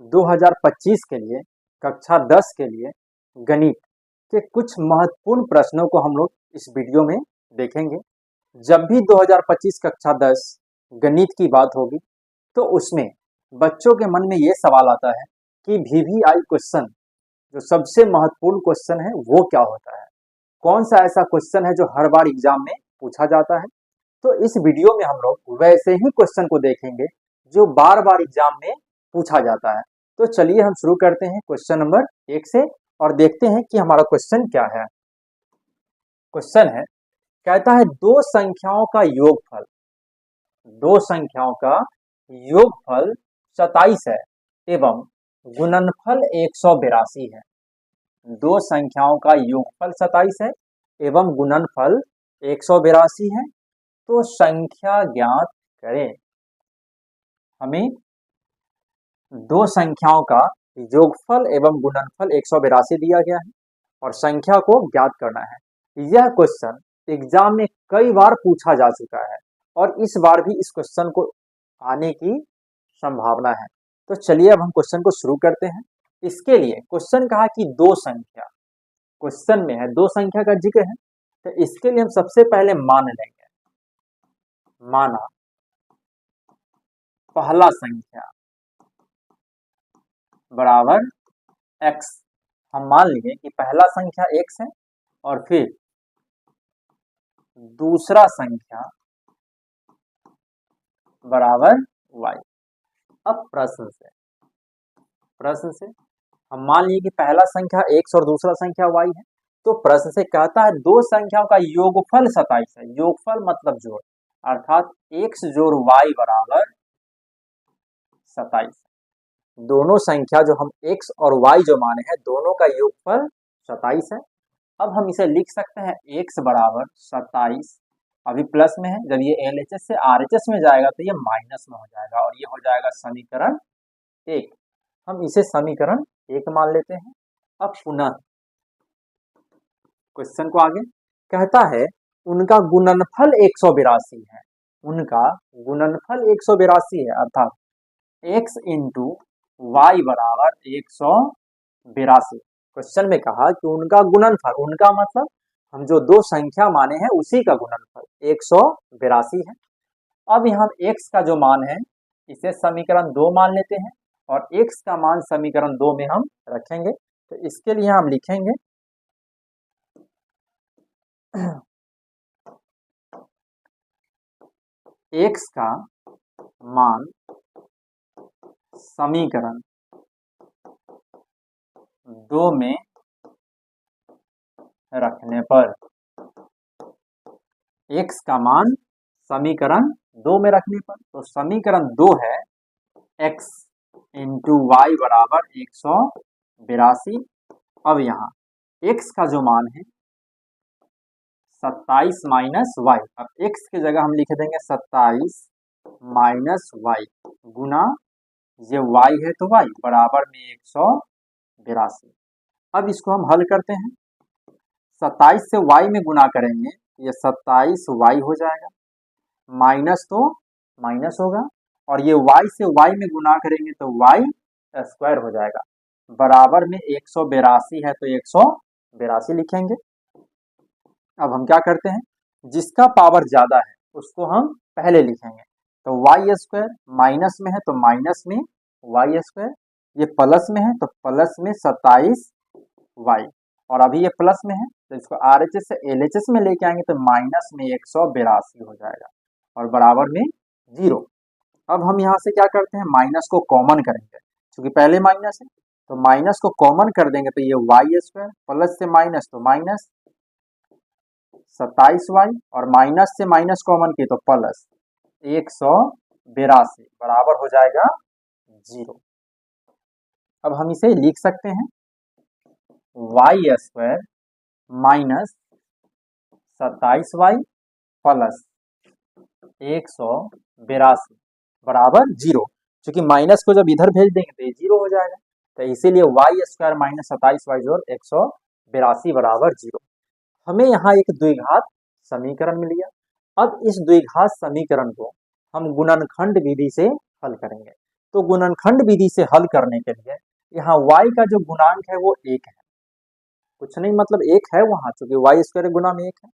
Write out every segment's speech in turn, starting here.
2025 के लिए कक्षा 10 के लिए गणित के कुछ महत्वपूर्ण प्रश्नों को हम लोग इस वीडियो में देखेंगे। जब भी 2025 कक्षा 10 गणित की बात होगी तो उसमें बच्चों के मन में ये सवाल आता है कि वीवीआई क्वेश्चन जो सबसे महत्वपूर्ण क्वेश्चन है वो क्या होता है, कौन सा ऐसा क्वेश्चन है जो हर बार एग्जाम में पूछा जाता है। तो इस वीडियो में हम लोग वैसे ही क्वेश्चन को देखेंगे जो बार बार एग्जाम में पूछा जाता है। तो चलिए हम शुरू करते हैं क्वेश्चन नंबर 1 से और देखते हैं कि हमारा क्वेश्चन क्या है। क्वेश्चन है, कहता है दो संख्याओं का योगफल, दो संख्याओं का योगफल 27 है एवं गुणनफल 182 है। दो संख्याओं का योगफल 27 है एवं गुणनफल 182 है, तो संख्या ज्ञात करें। हमें दो संख्याओं का योगफल एवं गुणनफल 182 दिया गया है और संख्या को ज्ञात करना है। यह क्वेश्चन एग्जाम में कई बार पूछा जा चुका है और इस बार भी इस क्वेश्चन को आने की संभावना है। तो चलिए अब हम क्वेश्चन को शुरू करते हैं। इसके लिए क्वेश्चन कहा कि दो संख्या, क्वेश्चन में है दो संख्या का जिक्र है, तो इसके लिए हम सबसे पहले मान लेंगे। माना पहला संख्या बराबर x। हम मान लिए कि पहला संख्या x है और फिर दूसरा संख्या बराबर y। अब प्रश्न से हम मान लिए कि पहला संख्या x और दूसरा संख्या y है, तो प्रश्न से कहता है दो संख्याओं का योगफल 27 है। योगफल मतलब जोड़, अर्थात x जोड़ y बराबर 27। दोनों संख्या जो हम x और y जो माने हैं दोनों का योगफल 27 है। अब हम इसे लिख सकते हैं x बराबर 27, अभी प्लस में है, जब ये LHS से RHS में जाएगा तो ये माइनस में हो जाएगा और ये हो जाएगा समीकरण 1। हम इसे समीकरण 1 मान लेते हैं। अब पुनः क्वेश्चन को आगे कहता है उनका गुणनफल 182 है। उनका गुणनफल 182 है, अर्थात x इंटू वाई बराबर 182। क्वेश्चन में कहा कि उनका गुणनफल, उनका मतलब हम जो दो संख्या माने हैं उसी का गुणनफल 182 है। अब यहाँ x का जो मान है इसे समीकरण 2 मान लेते हैं और x का मान समीकरण 2 में हम रखेंगे। तो इसके लिए हम लिखेंगे x का मान समीकरण 2 में रखने पर, x का मान समीकरण 2 में रखने पर, तो समीकरण 2 है x इंटू वाई बराबर 182। अब यहाँ x का जो मान है 27 माइनस वाई, अब x की जगह हम लिख देंगे 27 माइनस वाई गुना ये y है तो y बराबर में 182। अब इसको हम हल करते हैं। 27 से y में गुना करेंगे, ये 27y हो जाएगा, माइनस तो माइनस होगा और ये y से y में गुना करेंगे तो y स्क्वायर हो जाएगा, बराबर में 182 है तो 182 लिखेंगे। अब हम क्या करते हैं, जिसका पावर ज्यादा है उसको हम पहले लिखेंगे, तो y स्क्वायर माइनस में है तो माइनस में y स्क्वायर, ये प्लस में है तो प्लस में 27y और अभी ये प्लस में है तो इसको RHS से LHS में लेके आएंगे तो माइनस में 182 हो जाएगा और बराबर में 0। अब हम यहाँ से क्या करते हैं, माइनस को कॉमन करेंगे, क्योंकि पहले माइनस है तो माइनस को कॉमन कर देंगे तो ये y स्क्वायर, प्लस से माइनस तो माइनस 27y और माइनस से माइनस कॉमन की तो प्लस 182 बराबर हो जाएगा 0। अब हम इसे लिख सकते हैं y square minus 27y plus 182 बराबर 0। क्योंकि माइनस को जब इधर भेज देंगे तो ये 0 हो जाएगा, तो इसीलिए y स्क्वायर माइनस 27y जोड़ 182 बराबर 0। हमें यहाँ एक द्विघात समीकरण मिल गया। अब इस द्विघात समीकरण को हम गुणनखंड विधि से हल करेंगे। तो गुणनखंड विधि से हल करने के लिए यहाँ y का जो गुणांक है वो 1 है, कुछ नहीं मतलब 1 है वहां, चूंकि वाई स्क्वायर गुना में 1 है।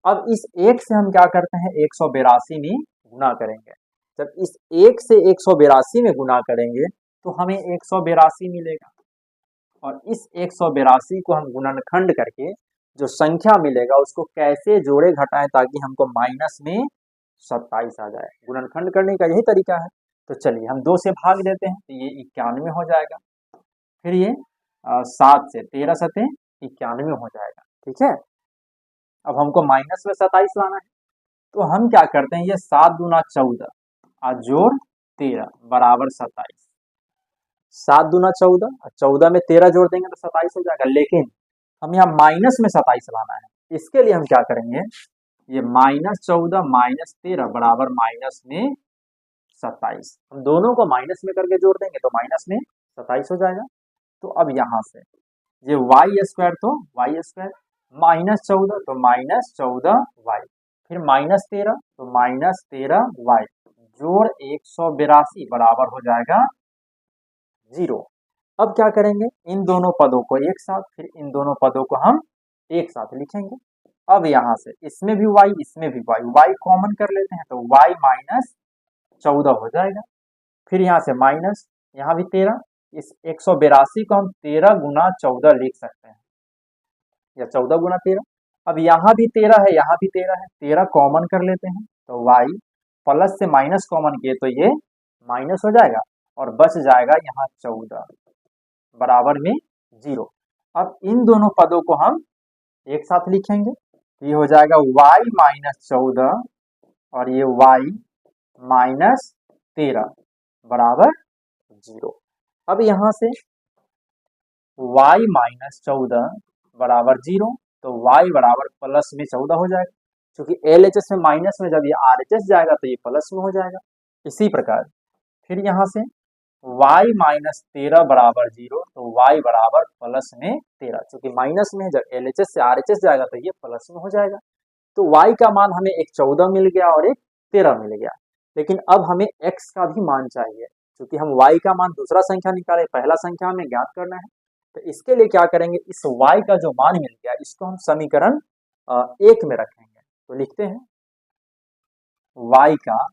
अब इस 1 से हम क्या करते हैं 182 में गुना करेंगे। जब इस 1 से 182 में गुना करेंगे तो हमें 182 मिलेगा, और इस 182 को हम गुणनखंड करके जो संख्या मिलेगा उसको कैसे जोड़े घटाएं ताकि हमको माइनस में 27 आ जाए। गुणनखंड करने का यही तरीका है। तो चलिए हम 2 से भाग देते हैं तो ये 91 हो जाएगा, फिर ये 7 से 13 सते 91 हो जाएगा। ठीक है, अब हमको माइनस में 27 लाना है, तो हम क्या करते हैं, ये 7 दूना 14 और जोड़ 13 बराबर 27। 7 दूना 14 और 14 में 13 जोड़ देंगे तो 27 हो जाएगा, लेकिन हम यहाँ माइनस में 27 लाना है। इसके लिए हम क्या करेंगे, ये -14 -13 बराबर माइनस में 27, हम दोनों को माइनस में करके जोड़ देंगे तो माइनस में 27 हो जाएगा। तो अब यहाँ से ये वाई स्क्वायर तो वाई स्क्वायर, -14 तो -14y, फिर -13 तो -13y जोड़ 182 बराबर हो जाएगा 0। अब क्या करेंगे, इन दोनों पदों को एक साथ, फिर इन दोनों पदों को हम एक साथ लिखेंगे। अब यहाँ से इसमें भी y इसमें भी y कॉमन कर लेते हैं तो y -14 हो जाएगा, फिर यहाँ से माइनस, यहाँ भी 13, इस 182 को हम 13 गुना 14 लिख सकते हैं, या 14 गुना 13। अब यहाँ भी 13 है, यहाँ भी 13 है, 13 कॉमन कर लेते हैं तो y प्लस से माइनस कॉमन किए तो ये माइनस हो जाएगा और बच जाएगा यहाँ 14 बराबर में 0। अब इन दोनों पदों को हम एक साथ लिखेंगे, ये हो जाएगा y -14 और ये y -13 बराबर 0। अब यहाँ से y -14 बराबर 0 तो y बराबर प्लस में 14 हो जाएगा, क्योंकि LHS में माइनस में जब ये RHS जाएगा तो ये प्लस में हो जाएगा। इसी प्रकार फिर यहाँ से y -13 बराबर 0 तो y बराबर प्लस में 13, क्योंकि माइनस में जब LHS से RHS जाएगा तो ये प्लस में हो जाएगा। तो y का मान हमें एक 14 मिल गया और एक 13 मिल गया, लेकिन अब हमें x का भी मान चाहिए, क्योंकि हम y का मान दूसरा संख्या निकाले, पहला संख्या हमें ज्ञात करना है। तो इसके लिए क्या करेंगे, इस y का जो मान मिल गया इसको हम समीकरण 1 में रखेंगे। तो लिखते हैं y का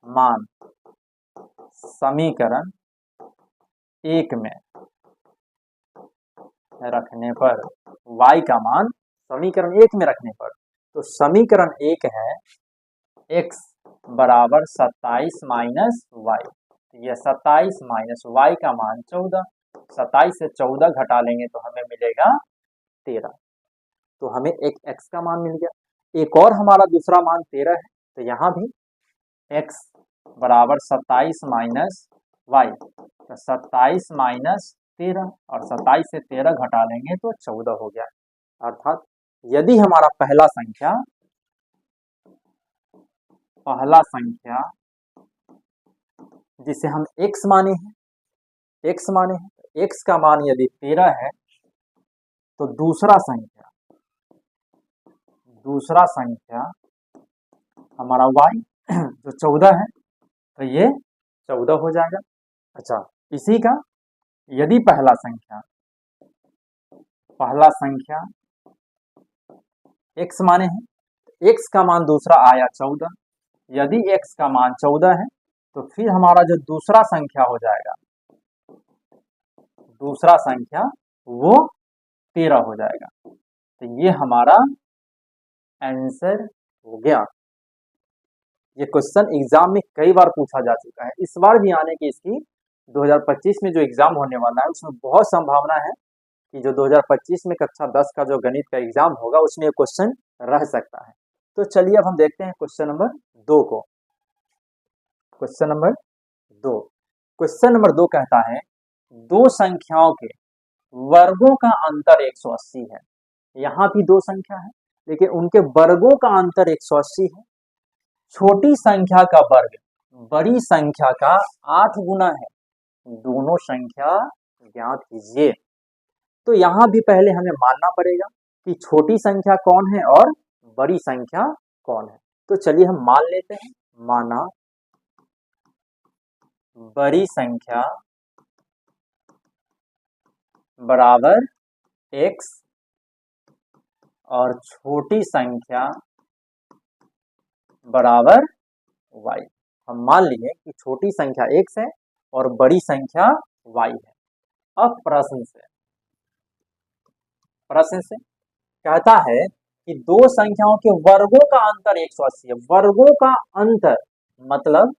मान समीकरण 1 में रखने पर, y का मान समीकरण 1 में रखने पर, तो समीकरण 1 है x बराबर 27 माइनस y, यह 27 माइनस y का मान 14, 27 से 14 घटा लेंगे तो हमें मिलेगा 13, तो हमें एक x का मान मिल गया। एक और हमारा दूसरा मान 13 है, तो यहाँ भी x बराबर 27 माइनस y, तो 27 माइनस 13 और 27 से 13 घटा लेंगे तो 14 हो गया। अर्थात यदि हमारा पहला संख्या जिसे हम x माने हैं, x का मान यदि 13 है तो दूसरा संख्या हमारा y जो 14 है तो ये 14 हो जाएगा। अच्छा, इसी का यदि पहला संख्या x माने हैं, x का मान दूसरा आया 14, यदि x का मान 14 है तो फिर हमारा जो दूसरा संख्या हो जाएगा, दूसरा संख्या वो 13 हो जाएगा। तो ये हमारा आंसर हो गया। ये क्वेश्चन एग्जाम में कई बार पूछा जा चुका है, इस बार भी आने की इसकी 2025 में जो एग्जाम होने वाला है उसमें बहुत संभावना है कि जो 2025 में कक्षा 10 का जो गणित का एग्जाम होगा उसमें ये क्वेश्चन रह सकता है। तो चलिए अब हम देखते हैं क्वेश्चन नंबर 2 को। क्वेश्चन नंबर 2 कहता है दो संख्याओं के वर्गों का अंतर 180 है। यहाँ भी दो संख्या है लेकिन उनके वर्गों का अंतर 180 है। छोटी संख्या का वर्ग बड़ी संख्या का 8 गुना है, दोनों संख्या ज्ञात कीजिए। तो यहाँ भी पहले हमें मानना पड़ेगा कि छोटी संख्या कौन है और बड़ी संख्या कौन है। तो चलिए हम मान लेते हैं। माना बड़ी संख्या बराबर x और छोटी संख्या बराबर y। हम मान लिए कि छोटी संख्या x है और बड़ी संख्या y है। अब प्रश्न से कहता है कि दो संख्याओं के वर्गों का अंतर 180 है। वर्गों का अंतर मतलब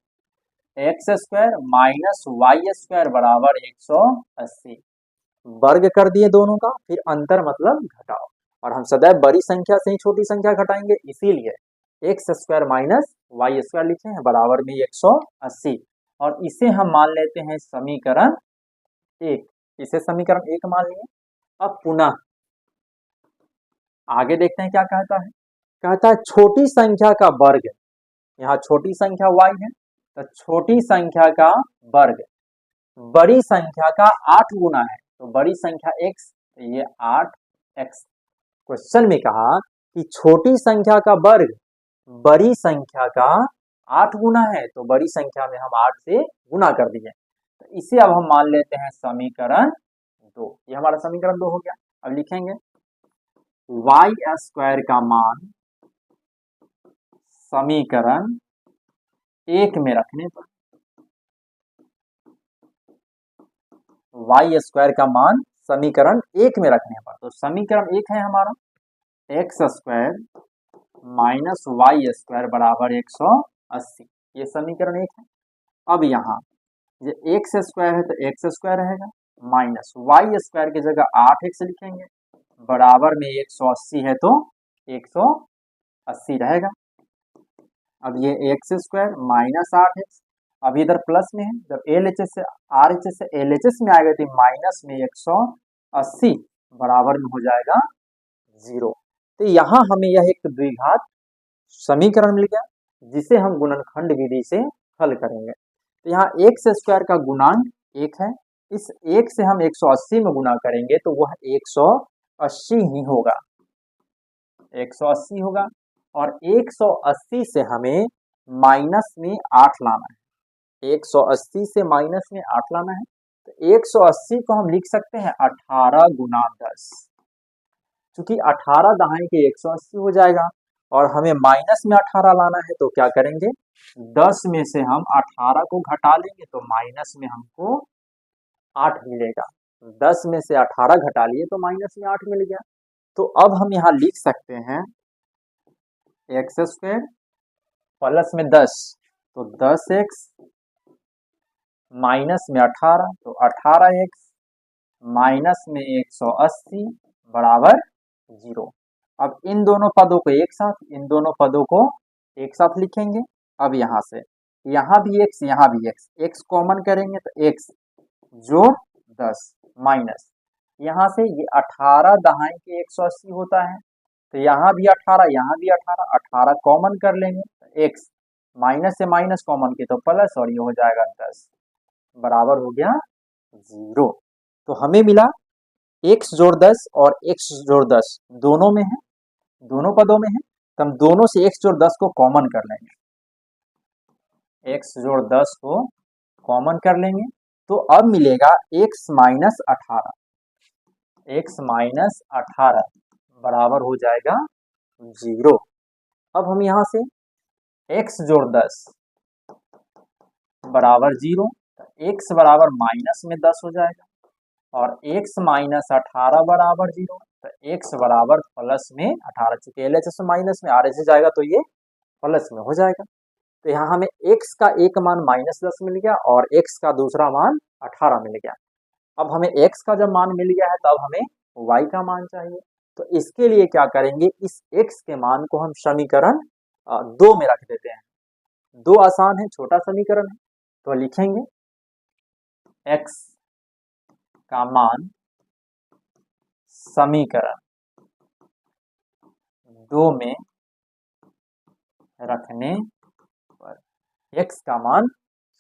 x square minus y square बराबर 180। वर्ग कर दिए दोनों का, फिर अंतर मतलब घटाओ, और हम सदैव बड़ी संख्या से ही छोटी संख्या घटाएंगे, इसीलिए x square minus y square लिखे हैं बराबर में 180, और इसे हम मान लेते हैं समीकरण 1। इसे समीकरण 1 मान लिए। अब पुनः आगे देखते हैं क्या कहता है। कहता है छोटी संख्या का वर्ग, यहाँ छोटी संख्या y है तो छोटी संख्या का वर्ग बड़ी संख्या का 8 गुना है, तो बड़ी संख्या x, तो ये 8x। क्वेश्चन में कहा कि छोटी संख्या का वर्ग बड़ी संख्या का 8 गुना है, तो बड़ी संख्या में हम 8 से गुना कर दिए, तो इसे अब हम मान लेते हैं समीकरण 2। ये हमारा समीकरण 2 हो गया। अब लिखेंगे वाई स्क्वायर का मान समीकरण 1 में रखने पर, वाई स्क्वायर का मान समीकरण 1 में रखने पर, तो समीकरण 1 है हमारा x square minus y square बराबर 180। ये समीकरण 1 है। अब यहाँ ये एक्स स्क्वायर है तो एक्स स्क्वायर रहेगा, माइनस वाई स्क्वायर की जगह 8x लिखेंगे, बराबर में 180 है तो 180 रहेगा। अब ये एक्स स्क्वायर माइनस 8x, अब इधर प्लस में है, जब LHS से RHS से LHS में आएगा तो माइनस में 180 बराबर में हो जाएगा 0। तो यहाँ हमें यह एक द्विघात समीकरण मिल गया, जिसे हम गुणनखंड विधि से हल करेंगे। तो यहाँ एक्स स्क्वायर का गुणांक 1 है, इस 1 से हम 180 में गुना करेंगे तो वह 180 ही होगा, 180 होगा। और 180 से हमें माइनस में 8 लाना है, 180 से माइनस में 8 लाना है, तो 180 को हम लिख सकते हैं 18 गुना 10, क्योंकि 18 दहाई के 180 हो जाएगा, और हमें माइनस में 18 लाना है, तो क्या करेंगे 10 में से हम 18 को घटा लेंगे तो माइनस में हमको 8 मिलेगा। 10 में से 18 घटा लिए तो माइनस में 8 मिल गया। तो अब हम यहाँ लिख सकते हैं एक्स स्क्वायर प्लस में 10 तो 10x माइनस में 18 तो 18x माइनस में 180 बराबर 0। अब इन दोनों पदों को एक साथ, इन दोनों पदों को एक साथ लिखेंगे। अब यहाँ से यहाँ भी x, यहाँ भी x कॉमन करेंगे तो x जोड़ 10 माइनस यहाँ से ये 18 दहाई के 180 होता है, तो यहाँ भी 18, यहाँ भी 18, 18 कॉमन कर लेंगे तो x माइनस से माइनस कॉमन किए तो प्लस, और ये हो जाएगा 10 बराबर हो गया 0। तो हमें मिला x जोड़ 10 और x जोड़ 10 दोनों में है, दोनों पदों में है, तो हम दोनों से x जोड़ 10 को कॉमन कर लेंगे, x जोड़ 10 को कॉमन कर लेंगे, तो अब मिलेगा x माइनस 18, x माइनस 18 बराबर हो जाएगा 0। अब हम यहाँ से x जोड़ 10 बराबर 0, x बराबर माइनस में 10 हो जाएगा, और x माइनस 18 बराबर 0, तो x बराबर प्लस में 18, चूंकि LHS माइनस में RHS जाएगा तो ये प्लस में हो जाएगा। तो यहाँ हमें x का एक मान माइनस 10 मिल गया और x का दूसरा मान 18 मिल गया। अब हमें x का जब मान मिल गया है तब हमें y का मान चाहिए, तो इसके लिए क्या करेंगे, इस x के मान को हम समीकरण 2 में रख देते हैं। 2 आसान है, छोटा समीकरण है, तो लिखेंगे x का मान समीकरण 2 में रखने पर, x का मान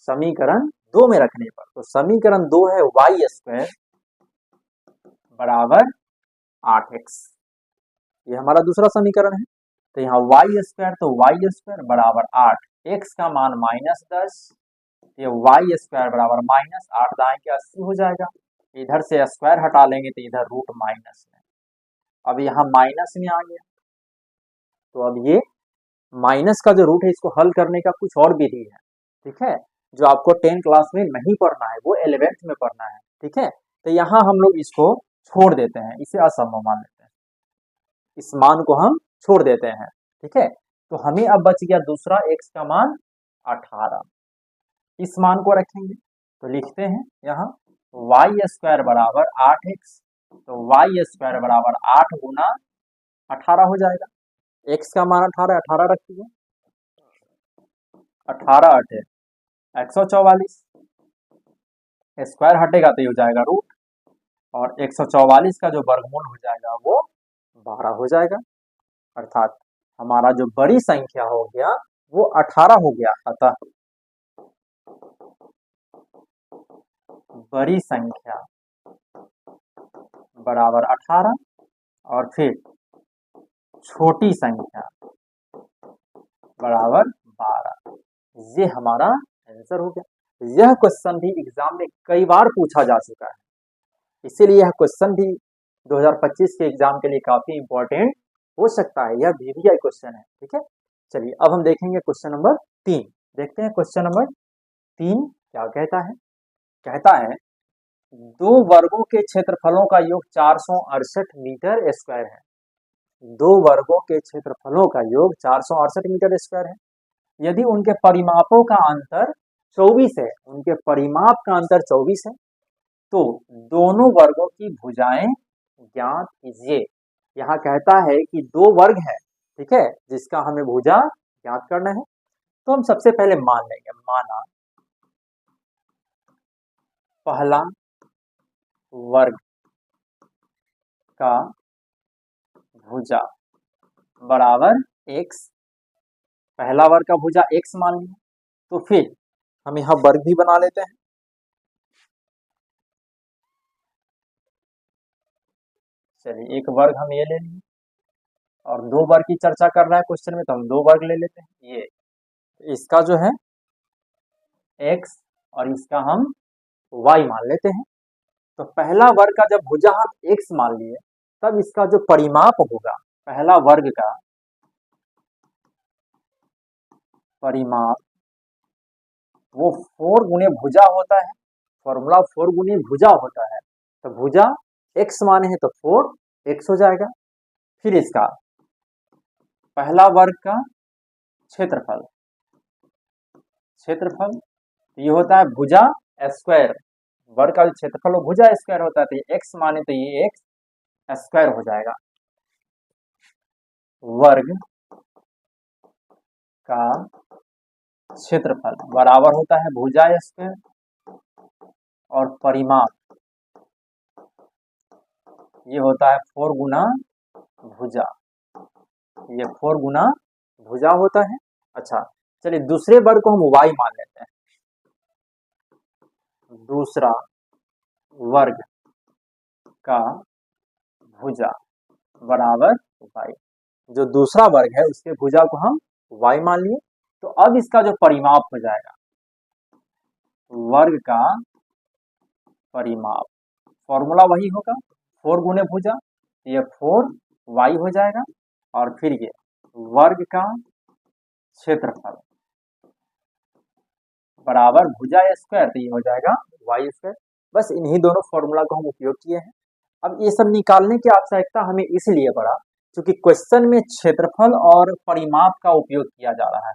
समीकरण 2 में रखने पर, तो समीकरण 2 है वाई स्क्वायर बराबर 8x, ये हमारा दूसरा समीकरण है। तो यहाँ वाई स्क्वायर, तो वाई स्क्वायर बराबर 8, x का मान माइनस 10 ये वाई स्क्वायर बराबर माइनस 8 दाएं के 80 हो जाएगा। इधर से स्क्वायर हटा लेंगे तो इधर रूट माइनस में, अब यहाँ माइनस में आ गया। तो अब ये माइनस का जो रूट है इसको हल करने का कुछ और विधि है, ठीक है, जो आपको 10 क्लास में नहीं पढ़ना है, वो 11th में पढ़ना है, ठीक है। तो यहाँ हम लोग इसको छोड़ देते हैं, इसे असंभव मान लेते हैं, इस मान को हम छोड़ देते हैं, ठीक है। तो हमें अब बच गया दूसरा x का मान 18, इस मान को रखेंगे तो लिखते हैं यहाँ वाई स्क्वायर बराबर 8x, तो वाई स्क्वायर बराबर 8 गुना 18 हो जाएगा। x का मान 18, 18 रखिए, 18 8 144, स्क्वायर हटेगा तो ये हो जाएगा रूट, और 144 का जो वर्गमूल हो जाएगा वो 12 हो जाएगा, अर्थात हमारा जो बड़ी संख्या हो गया वो 18 हो गया। अतः बड़ी संख्या बराबर 18 और फिर छोटी संख्या बराबर 12, ये हमारा आंसर हो गया। यह क्वेश्चन भी एग्जाम में कई बार पूछा जा चुका है, इसीलिए यह क्वेश्चन भी 2025 के एग्जाम के लिए काफी इंपॉर्टेंट हो सकता है, यह वीवीआई क्वेश्चन है, ठीक है। चलिए अब हम देखेंगे क्वेश्चन नंबर 3, देखते हैं क्वेश्चन नंबर 3 क्या कहता है। कहता है दो वर्गों के क्षेत्रफलों का योग 468 मीटर स्क्वायर है, दो वर्गों के क्षेत्रफलों का योग 468 मीटर स्क्वायर है। यदि उनके परिमापों का अंतर 24 है, उनके परिमाप का अंतर 24 है, तो दोनों वर्गों की भुजाएं ज्ञात कीजिए। यहाँ कहता है कि दो वर्ग है, ठीक है, जिसका हमें भुजा ज्ञात करना है। तो हम सबसे पहले मान लेंगे, माना पहला वर्ग का भुजा बराबर x, पहला वर्ग का भुजा x मान लिया, तो फिर हम यहाँ वर्ग भी बना लेते हैं। चलिए एक वर्ग हम ये ले लिए, और दो वर्ग की चर्चा कर रहा है क्वेश्चन में, तो हम दो वर्ग ले लेते हैं। ये इसका जो है x और इसका हम y मान लेते हैं। तो पहला वर्ग का जब भुजा हम x मान लिए, तब इसका जो परिमाप होगा, पहला वर्ग का परिमाप वो 4 गुने भुजा होता है, फॉर्मूला 4 गुने भुजा होता है। तो भुजा x माने हैं तो 4x हो जाएगा। फिर इसका पहला वर्ग का क्षेत्रफल, क्षेत्रफल ये होता है भुजा स्क्वायर, वर्ग का क्षेत्रफल भुजा स्क्वायर होता है, तो ये x माने तो ये x स्क्वायर हो जाएगा। वर्ग का क्षेत्रफल बराबर होता है भुजा स्क्वायर, और परिमाप ये होता है 4 गुना भुजा, ये 4 गुना भुजा होता है। अच्छा चलिए दूसरे वर्ग को हम y मान लेते हैं, दूसरा वर्ग का भुजा बराबर y, जो दूसरा वर्ग है उसके भुजा को हम y मान लिए। तो अब इसका जो परिमाप हो जाएगा, वर्ग का परिमाप, फॉर्मूला वही होगा 4 गुने भुजा, ये 4y हो जाएगा, और फिर ये वर्ग का क्षेत्रफल बराबर भुजा स्क्वायर, तो ये हो जाएगा y स्क्वायर। बस इन्हीं दोनों फॉर्मूला को हम उपयोग किए हैं। अब ये सब निकालने की आवश्यकता हमें इसलिए पड़ा क्योंकि क्वेश्चन में क्षेत्रफल और परिमाप का उपयोग किया जा रहा है,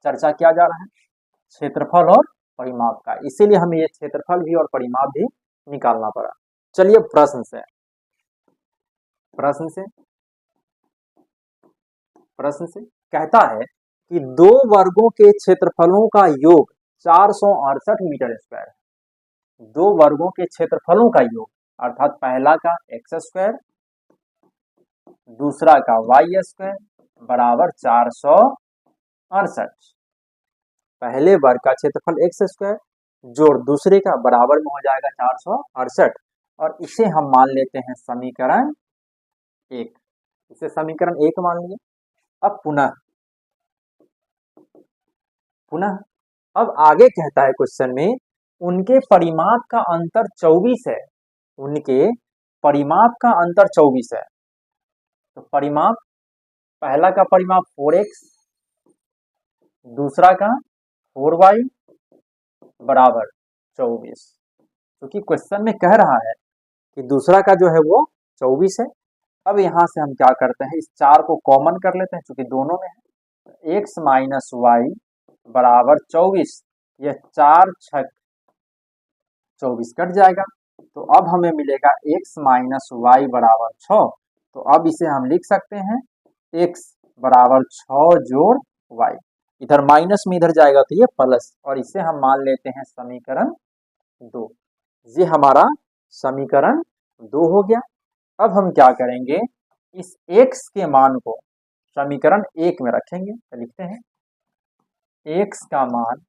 चर्चा किया जा रहा है क्षेत्रफल और परिमाप का, इसीलिए हमें ये क्षेत्रफल भी और परिमाप भी निकालना पड़ा। चलिए प्रश्न से कहता है कि दो वर्गों के क्षेत्रफलों का योग 468 मीटर स्क्वायर है, दो वर्गों के क्षेत्रफलों का योग, अर्थात पहला का एक्स स्क्वायर दूसरा का वाई स्क्वायर बराबर 468। पहले वर्ग का क्षेत्रफल एक्स स्क्वायर जोड़ दूसरे का बराबर में हो जाएगा 468, और इसे हम मान लेते हैं समीकरण 1, इसे समीकरण 1 मान लिए। अब पुनः अब आगे कहता है क्वेश्चन में, उनके परिमाप का अंतर 24 है। उनके परिमाप का अंतर 24 है। तो परिमाप, पहला का परिमाप 4x, दूसरा का 4y बराबर 24। क्योंकि क्वेश्चन में कह रहा है कि दूसरा का जो है वो 24 है। अब यहाँ से हम क्या करते हैं, इस 4 को कॉमन कर लेते हैं क्योंकि दोनों में है। x माइनस वाई बराबर 24, यह 4 छक 24 कट जाएगा। तो अब हमें मिलेगा x माइनस वाई बराबर 6। तो अब इसे हम लिख सकते हैं x बराबर 6 जोड़ y। इधर माइनस में इधर जाएगा तो ये प्लस, और इसे हम मान लेते हैं समीकरण 2। ये हमारा समीकरण 2 हो गया। अब हम क्या करेंगे, इस x के मान को समीकरण 1 में रखेंगे। तो लिखते हैं x का मान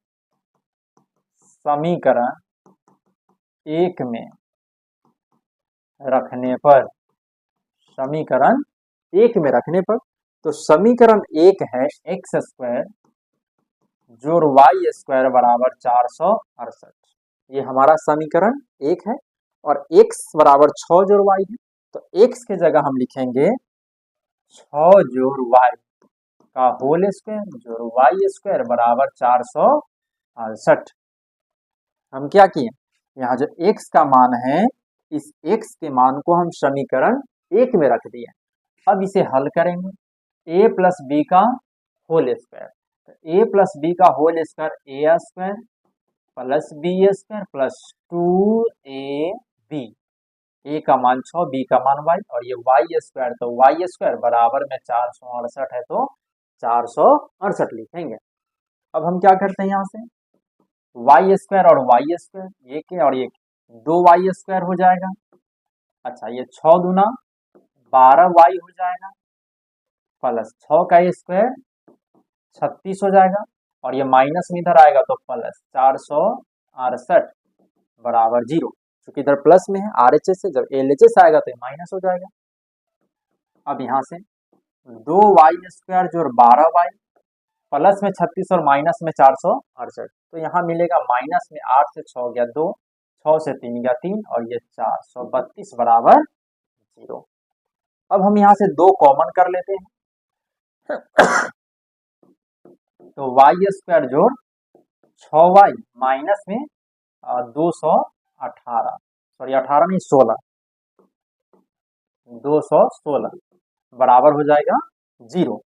समीकरण 1 में रखने पर, समीकरण 1 में रखने पर, तो समीकरण 1 है एक्स स्क्वायर जोड़ वाई स्क्वायर बराबर 468। ये हमारा समीकरण 1 है। और x बराबर 6 जोड़ वाई है, तो x के जगह हम लिखेंगे 6 जोड़ वाई का होल स्क्वायर जोड़ वाई स्क्वायर बराबर 468। हम क्या किए, यहाँ जो x का मान है, इस x के मान को हम समीकरण 1 में रख दिए। अब इसे हल करेंगे, a प्लस बी का होल स्क्वायर। तो a प्लस बी का whole square a square plus b square plus 2ab, a का मान 6, b का मान y, और ये y स्क्वायर, तो y स्क्वायर बराबर में 468 है, तो 468 लिखेंगे। अब हम क्या करते हैं, यहाँ से y स्क्वायर और y स्क्वायर, ये के और ये 2y स्क्वायर हो जाएगा। अच्छा, ये 6 दूना 12y हो जाएगा प्लस 6 का स्क्वायर 36 हो जाएगा, और ये माइनस में इधर आएगा तो प्लस 468 बराबर 0। क्योंकि इधर प्लस में है, RHS से जब LHS आएगा तो ये माइनस हो जाएगा। अब यहाँ से 2y स्क्वायर जोड़ 12y प्लस में 36 और माइनस में 468, तो यहाँ मिलेगा माइनस में 8 से 6 गया 2, 6 से 3 गया 3, और ये 432 बराबर 0। अब हम यहाँ से 2 कॉमन कर लेते हैं। तो वाई स्क्वायर जोड़ 6y माइनस में 218, सॉरी 18 नहीं 16, 216 बराबर हो जाएगा 0।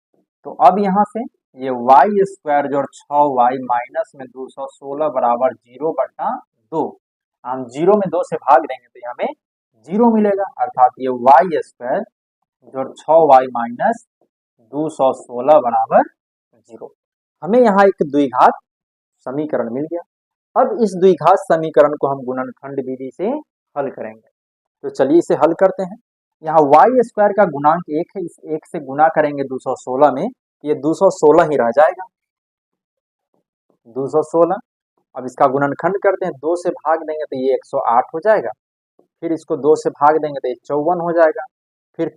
तो अब यहाँ से ये y स्क्वायर जोड़ 6y माइनस में 216 बराबर 0/2, हम 0 में 2 से भाग देंगे तो हमें 0 मिलेगा। अर्थात ये y स्क्वायर जोड़ 6y माइनस 216 बराबर 0। हमें यहाँ एक द्विघात समीकरण मिल गया। अब इस द्विघात समीकरण को हम गुणनखंड विधि से हल करेंगे। तो चलिए इसे हल करते हैं। यहाँ y स्क्वायर का गुणांक 1 है, इस 1 से गुना करेंगे 216 में, ये 216 ही रह जाएगा, 216। अब इसका गुणनखंड करते हैं, 2 से भाग देंगे तो ये 108 हो जाएगा, फिर इसको 2 से भाग देंगे तो ये 54 हो जाएगा, फिर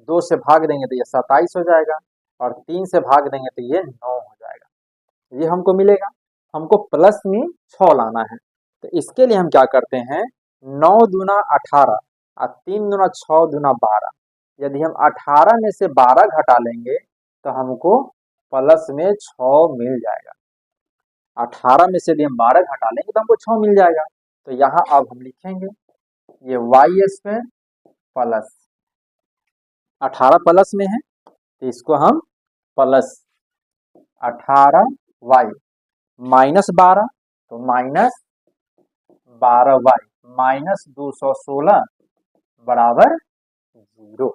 2 से भाग देंगे तो ये 27 हो जाएगा, और 3 से भाग देंगे तो ये 9 हो जाएगा। ये हमको मिलेगा। हमको प्लस में 6 लाना है, तो इसके लिए हम क्या करते हैं, 9 दूना 18 और 3 दूना 6 दूना 12। यदि हम 18 में से 12 घटा लेंगे तो हमको प्लस में 6 मिल जाएगा। 18 में से यदि हम 12 घटा लेंगे तो हमको 6 मिल जाएगा। तो यहाँ अब हम लिखेंगे ये वाई स्क्वायर प्लस 18 प्लस में है तो इसको हम प्लस 18y माइनस 12, तो माइनस 12y माइनस 216 बराबर 0।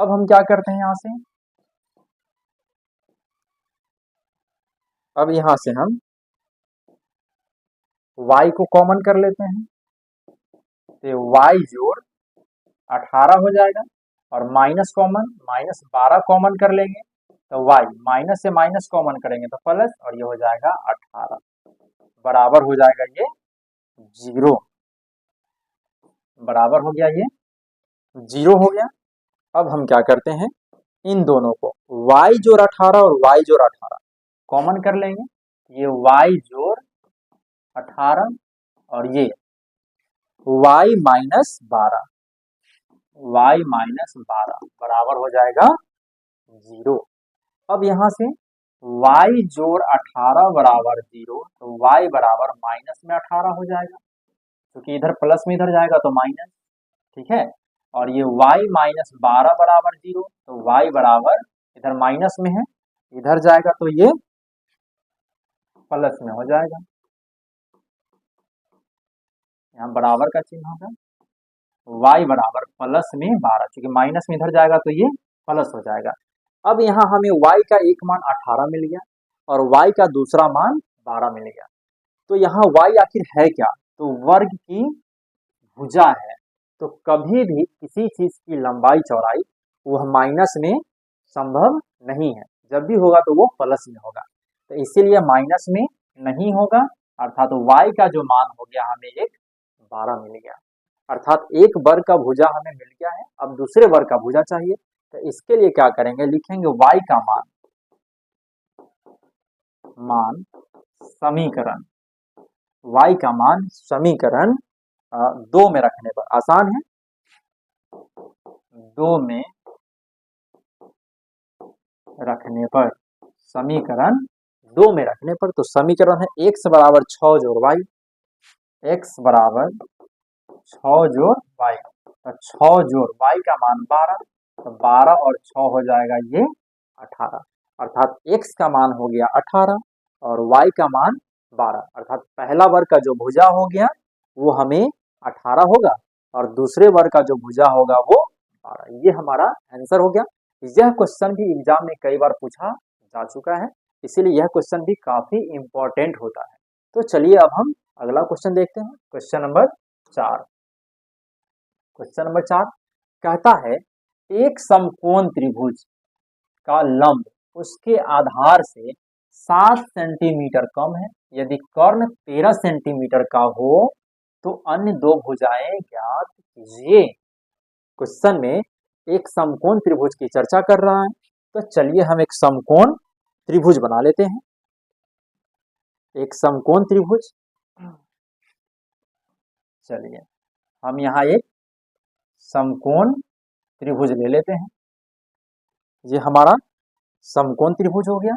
अब हम क्या करते हैं, यहाँ से अब यहाँ से हम y को कॉमन कर लेते हैं, तो y जोड़ 18 हो जाएगा, और माइनस कॉमन, माइनस 12 कॉमन कर लेंगे तो y माइनस से माइनस कॉमन करेंगे तो प्लस, और ये हो जाएगा 18 बराबर हो जाएगा ये 0, बराबर हो गया, ये 0 हो गया। अब हम क्या करते हैं, इन दोनों को y जोड़ 18 और y जोड़ 18 कॉमन कर लेंगे, ये y जोड़ 18 और ये y माइनस 12, y माइनस 12 बराबर हो जाएगा 0। अब यहाँ से y जोड़ 18 बराबर 0, तो y बराबर माइनस में 18 हो जाएगा, क्योंकि इधर प्लस में इधर जाएगा तो माइनस, ठीक है। और ये y माइनस 12 बराबर 0, तो y बराबर इधर माइनस में है, इधर जाएगा तो ये प्लस में हो जाएगा, यहाँ बराबर का चिन्ह होगा, y बराबर प्लस में 12, क्योंकि माइनस में इधर जाएगा तो ये प्लस हो जाएगा। अब यहाँ हमें y का एक मान 18 मिल गया और y का दूसरा मान 12 मिल गया, तो यहाँ y आखिर है क्या, तो वर्ग की भुजा है। तो कभी भी किसी चीज की लंबाई चौड़ाई वह माइनस में संभव नहीं है, जब भी होगा तो वो प्लस में होगा, तो इसीलिए माइनस में नहीं होगा, अर्थात तो y का जो मान हो गया हमें एक 12 मिल गया, अर्थात एक वर्ग का भुजा हमें मिल गया है। अब दूसरे वर्ग का भुजा चाहिए, तो इसके लिए क्या करेंगे, लिखेंगे y का मान समीकरण, y का मान समीकरण 2 में रखने पर, आसान है, 2 में रखने पर, समीकरण 2 में रखने पर, तो समीकरण है x बराबर 6 जोड़ y, x बराबर 6 जोड़ y, तो 6 जोड़ y का मान 12, तो 12 और 6 हो जाएगा ये 18, अर्थात x का मान हो गया 18 और y का मान 12, अर्थात पहला वर्ग का जो भुजा हो गया वो हमें 18 होगा और दूसरे वर्ग का जो भुजा होगा वो 12, ये हमारा आंसर हो गया। यह क्वेश्चन भी एग्जाम में कई बार पूछा जा चुका है, इसीलिए यह क्वेश्चन भी काफी इंपॉर्टेंट होता है। तो चलिए अब हम अगला क्वेश्चन देखते हैं, क्वेश्चन नंबर 4। क्वेश्चन नंबर 4 कहता है एक समकोण त्रिभुज का लंब उसके आधार से 7 सेंटीमीटर कम है, यदि कर्ण 13 सेंटीमीटर का हो तो अन्य दो भुजाएं ज्ञात कीजिए। क्वेश्चन में एक समकोण त्रिभुज की चर्चा कर रहा है, तो चलिए हम एक समकोण त्रिभुज बना लेते हैं। एक समकोण त्रिभुज, चलिए हम यहाँ एक समकोण त्रिभुज ले लेते हैं, ये हमारा समकोण त्रिभुज हो गया।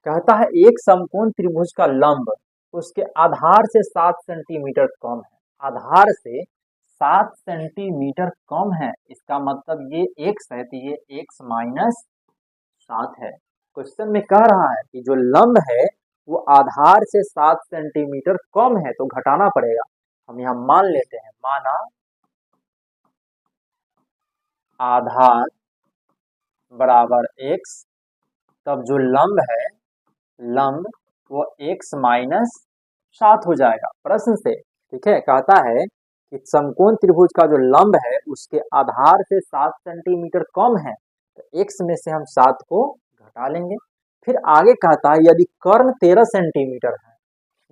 कहता है एक समकोण त्रिभुज का लंब उसके आधार से 7 सेंटीमीटर कम है, आधार से 7 सेंटीमीटर कम है, इसका मतलब ये x है, तो ये x माइनस 7 है। क्वेश्चन में कह रहा है कि जो लंब है वो आधार से 7 सेंटीमीटर कम है, तो घटाना पड़ेगा। हम यहाँ मान लेते हैं, माना आधार बराबर x, तब जो लंब है, लंब वो x माइनस 7 हो जाएगा प्रश्न से, ठीक है। कहता है कि समकोण त्रिभुज का जो लंब है उसके आधार से 7 सेंटीमीटर कम है, तो x में से हम 7 को घटा लेंगे। फिर आगे कहता है यदि कर्ण 13 सेंटीमीटर है,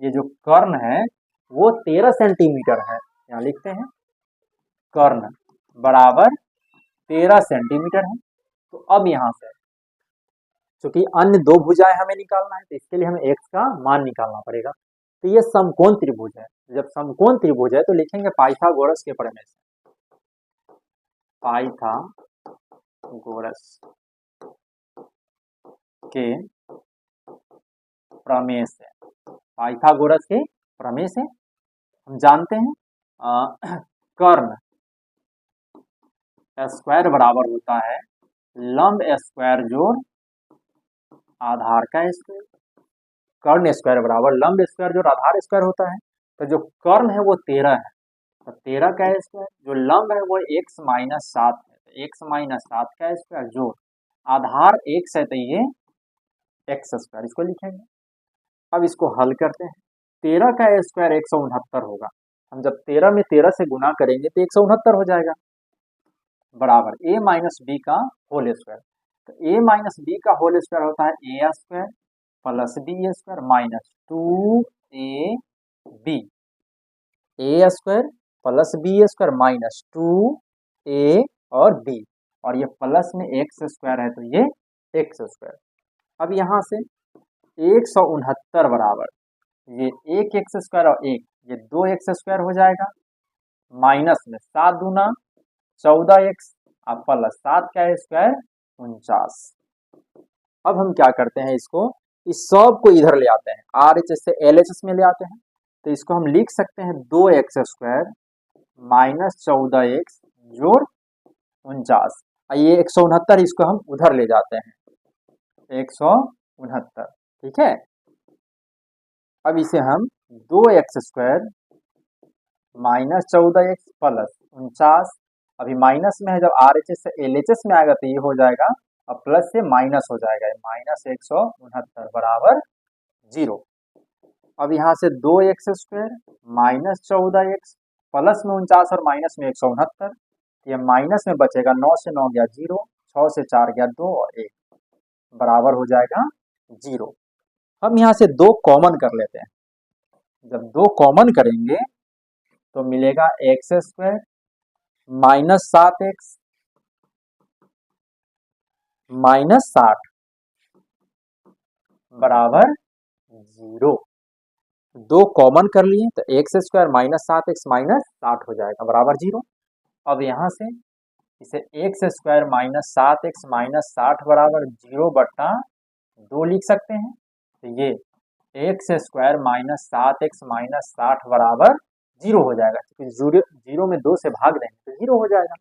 ये जो कर्ण है वो 13 सेंटीमीटर है, यहाँ लिखते हैं कर्ण बराबर 13 सेंटीमीटर है, तो अब यहाँ से क्योंकि अन्य दो भुजाएं हमें निकालना है, तो इसके लिए हमें x का मान निकालना पड़ेगा। तो ये समकोण त्रिभुज है, जब समकोण त्रिभुज है तो लिखेंगे पाइथागोरस के प्रमेय से, पाइथागोरस के प्रमेय से, पाइथागोरस के प्रमेय से हम जानते हैं कर्ण स्क्वायर बराबर होता है लंब स्क्वायर जोड़ आधार का स्क्वायर, कर्ण स्क्वायर बराबर लंब स्क्वायर जोड़ आधार स्क्वायर होता है। तो जो कर्ण है वो 13 है, तो 13 का स्क्वायर, जो लंब है वो x माइनस 7 है, तो x माइनस 7 का स्क्वायर जोड़ आधार x है, तो ये x स्क्वायर, इसको लिखेंगे। अब इसको हल करते हैं, 13 का स्क्वायर 169 होगा, हम जब 13 में 13 से गुना करेंगे तो 169 हो जाएगा, बराबर a माइनस बी का होल स्क्वायर, तो a माइनस बी का होल स्क्वायर होता है a square plus b square minus 2ab, a square plus b square minus 2a और b, और ये प्लस में x स्क्वायर है तो ये x स्क्वायर। अब यहाँ से 169 बराबर ये एक एक्स स्क्वायर और एक ये 2x² हो जाएगा, माइनस में 7 दूना 14x और प्लस 7 का स्क्वायर 49। अब हम क्या करते हैं, इसको इस सब को इधर ले आते हैं, RHS से LHS में ले आते हैं। तो इसको हम लिख सकते हैं 2x² माइनस 14x जोड़ 49। ये 169 इसको हम उधर ले जाते हैं, 169, ठीक है। अब इसे हम 2x² माइनस 14x प्लस 49, अभी माइनस में है, जब RHS से LHS में आएगा तो ये हो जाएगा, अब प्लस से माइनस हो जाएगा, माइनस 169 बराबर 0। अब यहाँ से 2x² माइनस 14x प्लस में 49 और माइनस में 169, ये माइनस में बचेगा, 9 से 9 गया 0, 6 से 4 गया 2 और 1 बराबर हो जाएगा 0। हम यहाँ से 2 कॉमन कर लेते हैं, जब 2 कॉमन करेंगे तो मिलेगा x² माइनस 7x माइनस 60 बराबर 0। 2 कॉमन कर लिए तो x² माइनस 7x माइनस 60 हो जाएगा बराबर 0। अब यहाँ से इसे x² माइनस 7x माइनस 60 बराबर 0 बट्टा 2 लिख सकते हैं। तो ये x² माइनस 7x माइनस 60 बराबर 0 हो जाएगा, क्योंकि 0 में 2 से भाग देंगे तो 0 हो जाएगा।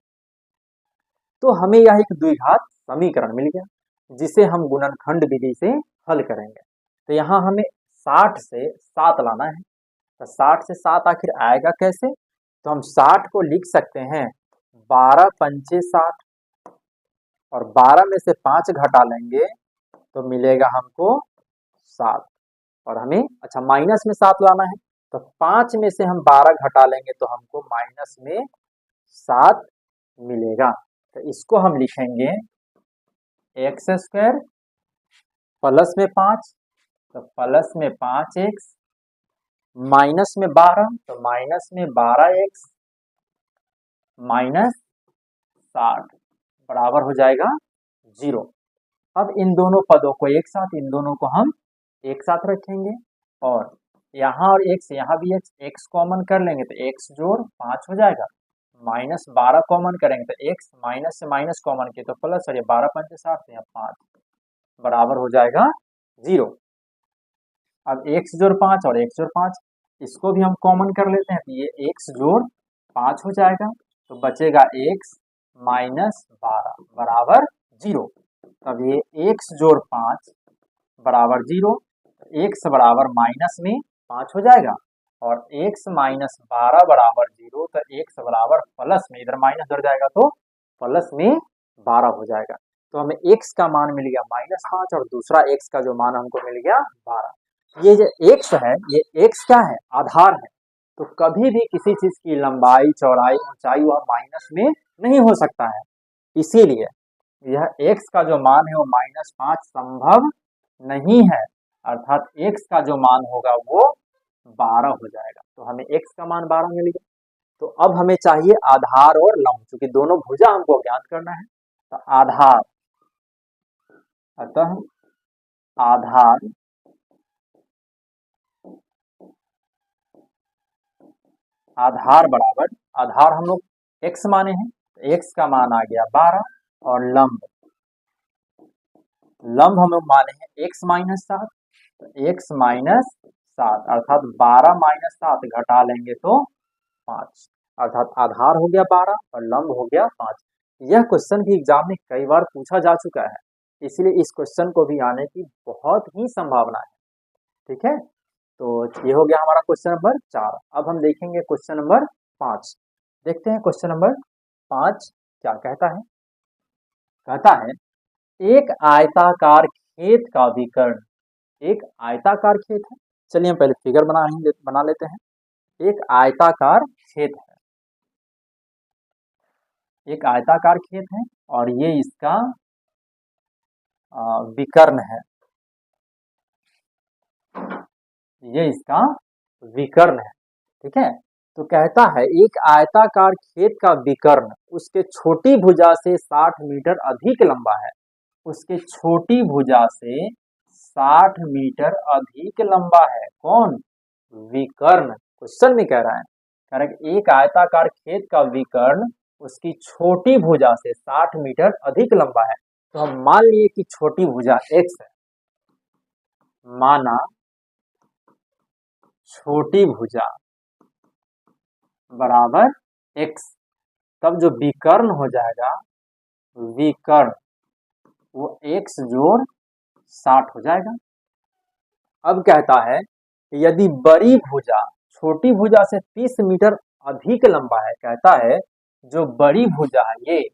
तो हमें यह एक द्विघात समीकरण मिल गया, जिसे हम गुणनखंड विधि से हल करेंगे। तो यहाँ हमें 60 से 7 लाना है, तो 60 से 7 आखिर आएगा कैसे, तो हम 60 को लिख सकते हैं 12 पंचे 60 और 12 में से 5 घटा लेंगे तो मिलेगा हमको 7, और हमें अच्छा माइनस में 7 लाना है, तो 5 में से हम 12 घटा लेंगे तो हमको माइनस में 7 मिलेगा। तो इसको हम लिखेंगे x² प्लस में 5 तो प्लस में 5x माइनस में 12 तो माइनस में 12x माइनस 60 बराबर हो जाएगा 0। अब इन दोनों पदों को एक साथ, इन दोनों को हम एक साथ रखेंगे, और यहाँ और x यहाँ भी x कॉमन कर लेंगे तो x जोड़ 5 हो जाएगा, माइनस 12 कॉमन करेंगे तो x माइनस से माइनस कॉमन किए तो प्लस, और ये 12 पंचे 60 यहाँ 5 बराबर हो जाएगा 0। अब x जोड़ 5 और x जोड़ 5 इसको भी हम कॉमन कर लेते हैं, तो ये x जोड़ 5 हो जाएगा, तो बचेगा x माइनस 12 बराबर 0। तब ये x जोड़ 5 बराबर 0, तो x बराबर माइनस में 5 हो जाएगा, और x माइनस 12 बराबर 0, तो x बराबर प्लस में, इधर माइनस उधर जाएगा तो प्लस में 12 हो जाएगा। तो हमें x का मान मिल गया माइनस 5 और दूसरा x का जो मान हमको मिल गया 12। ये जो x है, ये x क्या है, आधार है, तो कभी भी किसी चीज की लंबाई चौड़ाई ऊंचाई वह माइनस में नहीं हो सकता है, इसीलिए यह x का जो मान है वो -5 संभव नहीं है, अर्थात x का जो मान होगा वो 12 हो जाएगा। तो हमें x का मान 12 मिल गया। तो अब हमें चाहिए आधार और लंब, क्योंकि दोनों भुजा हमको ज्ञात करना है। तो आधार, अतः आधार आधार बराबर, आधार हम लोग x माने हैं, तो x का मान आ गया 12, और लंब हम लोग माने हैं x माइनस 7, तो x माइनस 7 अर्थात 12 माइनस 7 घटा लेंगे तो 5, अर्थात आधार हो गया 12 और लंब हो गया 5। यह क्वेश्चन भी एग्जाम में कई बार पूछा जा चुका है, इसलिए इस क्वेश्चन को भी आने की बहुत ही संभावना है। ठीक है, तो ये हो गया हमारा क्वेश्चन नंबर 4। अब हम देखेंगे क्वेश्चन नंबर 5। देखते हैं क्वेश्चन नंबर 5 क्या कहता है। कहता है एक आयताकार खेत का विकर्ण, एक आयताकार खेत है, चलिए हम पहले फिगर बना लेते हैं। एक आयताकार खेत है, एक आयताकार खेत है और ये इसका विकर्ण है, ये इसका विकर्ण है। ठीक है, तो कहता है एक आयताकार खेत का विकर्ण उसके छोटी भुजा से 60 मीटर अधिक लंबा है, उसके छोटी भुजा से 60 मीटर अधिक लंबा है। कौन? विकर्ण। क्वेश्चन में कह रहा है, कह रहा है कि एक आयताकार खेत का विकर्ण उसकी छोटी भुजा से 60 मीटर अधिक लंबा है। तो हम मान लिए कि छोटी भुजा x है, माना छोटी भुजा बराबर x, तब जो विकर्ण हो जाएगा, विकर्ण वो x जोड़ 60 हो जाएगा। अब कहता है यदि बड़ी भुजा छोटी भुजा से 30 मीटर अधिक लंबा है, कहता है जो बड़ी भुजा है ये,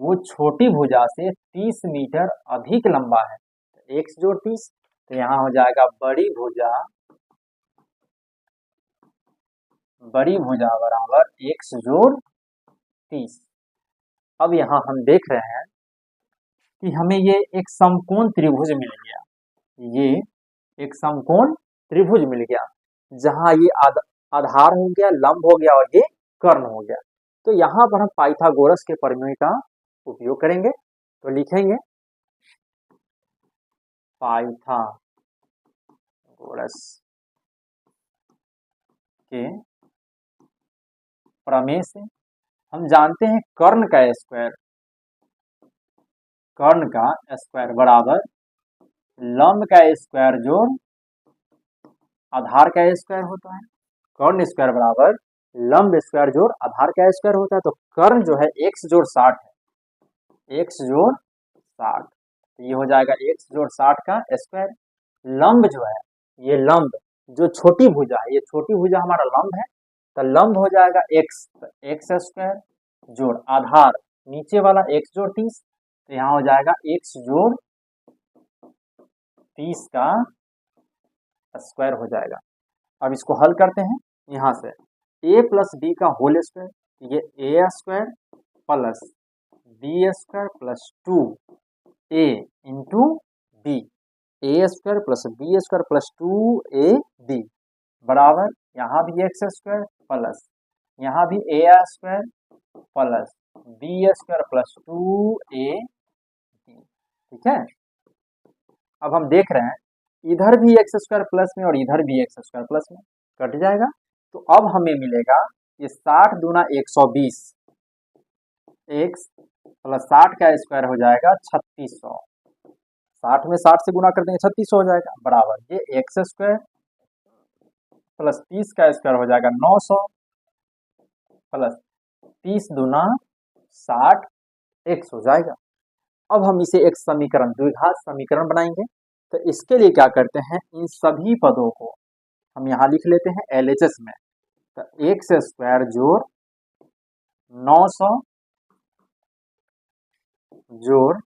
वो छोटी भुजा से 30 मीटर अधिक लंबा है, तो x जोड़ 30, तो यहाँ हो जाएगा बड़ी भुजा बराबर x जोड़ 30। अब यहाँ हम देख रहे हैं कि हमें ये एक समकोण त्रिभुज मिल गया, ये एक समकोण त्रिभुज मिल गया, जहां ये आधार हो गया, लंब हो गया और ये कर्ण हो गया। तो यहाँ पर हम पाइथागोरस के प्रमेय का उपयोग करेंगे। तो लिखेंगे पाइथागोरस के प्रमेय से हम जानते हैं कर्ण का स्क्वायर बराबर लंब का स्क्वायर जोड़ आधार का स्क्वायर होता है। कर्ण स्क्वायर बराबर लंब स्क्वायर जोड़ आधार का स्क्वायर होता है। तो कर्ण जो है x जोड़ 60 है, x जोड़ 60, तो ये हो जाएगा x जोड़ 60 का स्क्वायर। लंब जो है, ये लंब जो छोटी भुजा है, ये छोटी भुजा हमारा लंब है, तो लंब हो जाएगा x, तो x स्क्वायर जोड़ आधार नीचे वाला x जोड़ 30, तो यहाँ हो जाएगा x जोड़ 30 का स्क्वायर हो जाएगा। अब इसको हल करते हैं, यहाँ से a प्लस बी का होल स्क्वायर, ये a square plus b square plus 2a into b, a square plus b square plus 2ab बराबर यहाँ भी x स्क्वायर प्लस यहाँ भी a square plus b square plus 2ab। ठीक है, अब हम देख रहे हैं इधर भी एक्स स्क्वायर प्लस में और इधर भी एक्स स्क्वायर प्लस में कट जाएगा। तो अब हमें मिलेगा ये 60 दूना 120, x प्लस 60 का स्क्वायर हो जाएगा 3600, 60 में 60 से गुना कर देंगे 3600 हो जाएगा, बराबर ये एक्स स्क्वायर प्लस 30 का स्क्वायर हो जाएगा 900 प्लस 30 दूना 60 x हो जाएगा। अब हम इसे एक समीकरण, द्विघात समीकरण बनाएंगे। तो इसके लिए क्या करते हैं, इन सभी पदों को हम यहाँ लिख लेते हैं LHS में। तो एक्स स्क्वायर जोड़ 900 जोड़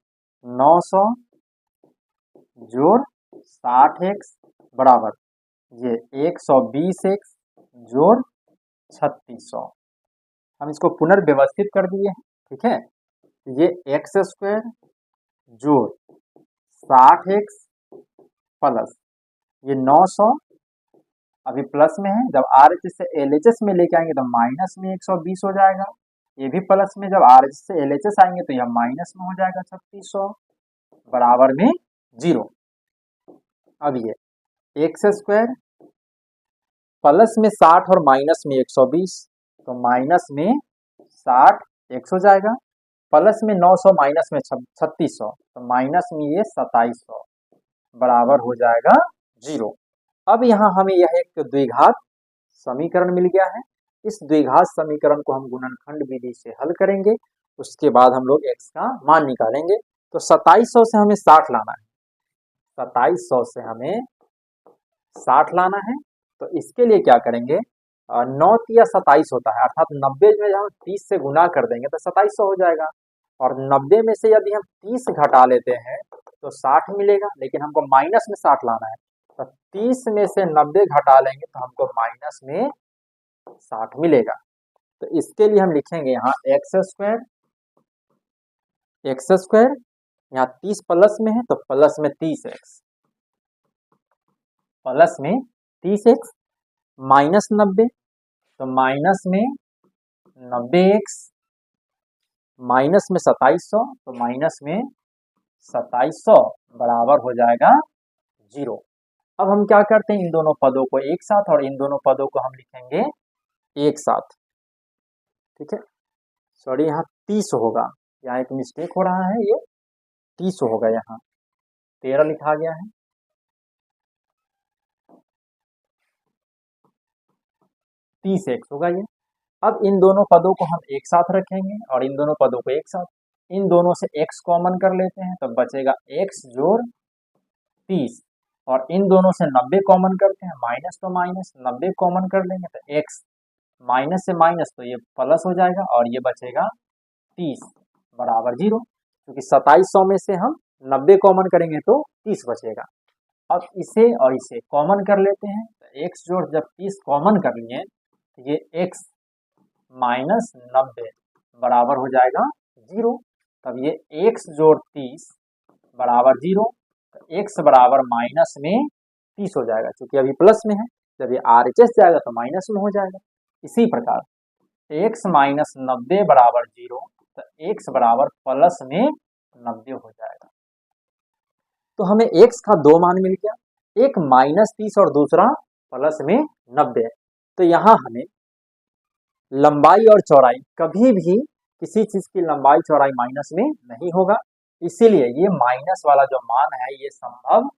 900 जोड़ 60x बराबर ये 120x जोड़ 3600। हम इसको पुनर्व्यवस्थित कर दिए हैं। ठीक है, ये एक्स स्क्वायर जोड़ 60x प्लस ये 900 अभी प्लस में है, जब RHS से LHS में लेके आएंगे तो माइनस में 120 हो जाएगा, ये भी प्लस में, जब RHS से LHS आएंगे तो यह माइनस में हो जाएगा 3600 बराबर में 0। अब ये एक्स स्क्वायर प्लस में 60 और माइनस में 120, तो माइनस में 60 x हो जाएगा, प्लस में 900 माइनस में 3600, तो माइनस में ये 2700 बराबर हो जाएगा 0। अब यहाँ हमें यह एक द्विघात समीकरण मिल गया है। इस द्विघात समीकरण को हम गुणनखंड विधि से हल करेंगे, उसके बाद हम लोग x का मान निकालेंगे। तो 2700 से हमें 60 लाना है, 2700 से हमें 60 लाना है। तो इसके लिए क्या करेंगे, 9 या 27 होता है, अर्थात 90 में जब हम 30 से गुना कर देंगे तो 2700 हो जाएगा, और 90 में से यदि हम 30 घटा लेते हैं तो 60 मिलेगा, लेकिन हमको माइनस में 60 लाना है। तो 30 में से 90 घटा लेंगे तो हमको माइनस में 60 मिलेगा। तो इसके लिए हम लिखेंगे यहाँ एक्स स्क्वायर यहाँ 30 प्लस में है तो प्लस में 30x, प्लस में 30x माइनस 90 तो माइनस में 90x माइनस में 2700 तो माइनस में 2700 बराबर हो जाएगा 0। अब हम क्या करते हैं, इन दोनों पदों को एक साथ और इन दोनों पदों को हम लिखेंगे एक साथ। ठीक है, सॉरी यहाँ 30 होगा, यहाँ एक मिस्टेक हो रहा है, ये 30 होगा, यहाँ 13 लिखा गया है। 30x होगा ये। अब इन दोनों पदों को हम एक साथ रखेंगे और इन दोनों पदों को एक साथ, इन दोनों से x कॉमन कर लेते हैं तो बचेगा x जोड़ 30, और इन दोनों से 90 कॉमन करते हैं, माइनस तो माइनस 90 कॉमन कर लेंगे तो x माइनस से माइनस तो ये प्लस हो जाएगा और ये बचेगा 30 बराबर 0, क्योंकि 2700 में से हम 90 कॉमन करेंगे तो 30 बचेगा। अब इसे और इसे कॉमन कर लेते हैं तो x जोड़ जब 30 कॉमन कर लिए तो ये x माइनस 90 बराबर हो जाएगा 0। तब ये x जोड़ 30 बराबर 0, तो x बराबर माइनस में 30 हो जाएगा, क्योंकि अभी प्लस में है, जब ये RHS जाएगा तो माइनस में हो जाएगा। इसी प्रकार x माइनस 90 बराबर 0, तो x बराबर प्लस में 90 हो जाएगा। तो हमें x का दो मान मिल गया, एक माइनस 30 और दूसरा प्लस में 90। तो यहाँ हमें लंबाई और चौड़ाई, कभी भी किसी चीज की लंबाई चौड़ाई माइनस में नहीं होगा, इसीलिए ये माइनस वाला जो मान है ये संभव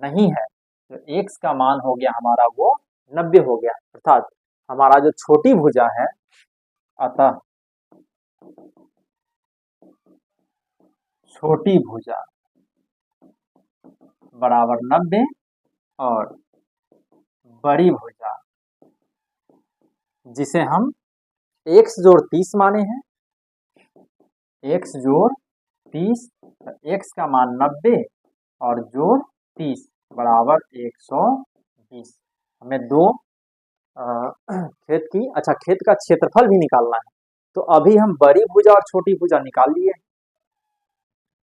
नहीं है। तो x का मान हो गया हमारा वो 90 हो गया, अर्थात हमारा जो छोटी भुजा है, अतः छोटी भुजा बराबर 90 और बड़ी भुजा जिसे हम x जोड़ 30 माने हैं, x जोड़ 30, x का मान 90 और जोड़ 30 बराबर 120। हमें दो खेत की, अच्छा खेत का क्षेत्रफल भी निकालना है, तो अभी हम बड़ी भुजा और छोटी भुजा निकाल लिए।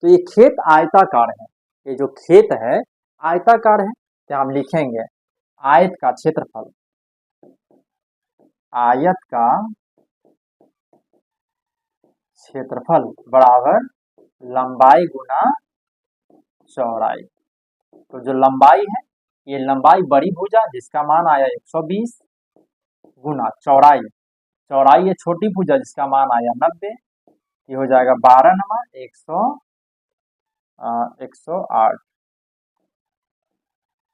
तो ये खेत आयताकार है, ये जो खेत है आयताकार है, तो हम लिखेंगे आयत का क्षेत्रफल, आयत का क्षेत्रफल बराबर लंबाई गुना चौड़ाई। तो जो लंबाई है, ये लंबाई बड़ी भुजा जिसका मान आया 120 गुना चौड़ाई, चौड़ाई है छोटी भुजा जिसका मान आया 90, ये हो जाएगा 12 नमा 108,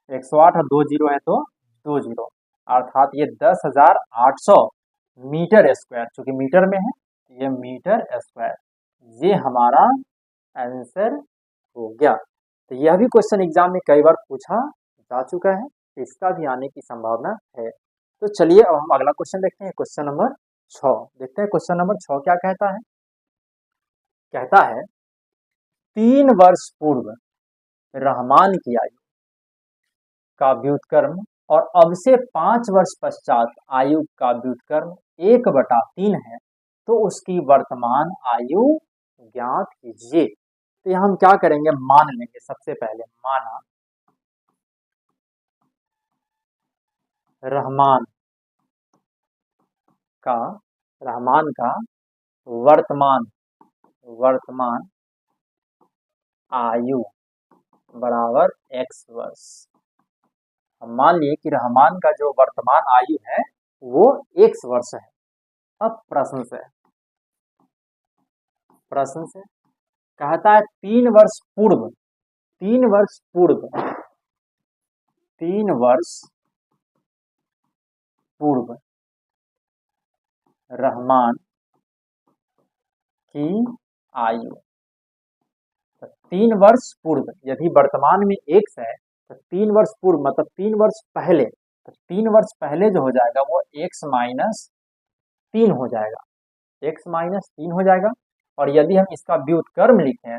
108 और 2 जीरो है तो 2 जीरो, अर्थात ये 10,800 मीटर स्क्वायर, चूंकि मीटर में है ये मीटर स्क्वायर, ये हमारा आंसर हो गया। तो यह भी क्वेश्चन एग्जाम में कई बार पूछा जा चुका है, इसका भी आने की संभावना है। तो चलिए अब हम अगला क्वेश्चन देखते हैं, क्वेश्चन नंबर 6 देखते हैं। क्वेश्चन नंबर 6 क्या कहता है, कहता है 3 वर्ष पूर्व रहमान की आयु का व्युत्क्रम और अब से 5 वर्ष पश्चात आयु का व्युत्क्रम 1/3 है, तो उसकी वर्तमान आयु ज्ञात कीजिए। तो यहाँ हम क्या करेंगे, मान लेंगे, सबसे पहले माना रहमान का वर्तमान आयु बराबर x वर्ष। हम मान लिए कि रहमान का जो वर्तमान आयु है वो x वर्ष है। अब प्रश्न से कहता है 3 वर्ष पूर्व रहमान की आयु, 3 वर्ष पूर्व, यदि वर्तमान में x है तो 3 वर्ष पूर्व मतलब 3 वर्ष पहले, तो 3 वर्ष पहले जो हो जाएगा वो x माइनस 3 हो जाएगा, x माइनस 3 हो जाएगा। और यदि हम इसका व्युत्क्रम लिखें,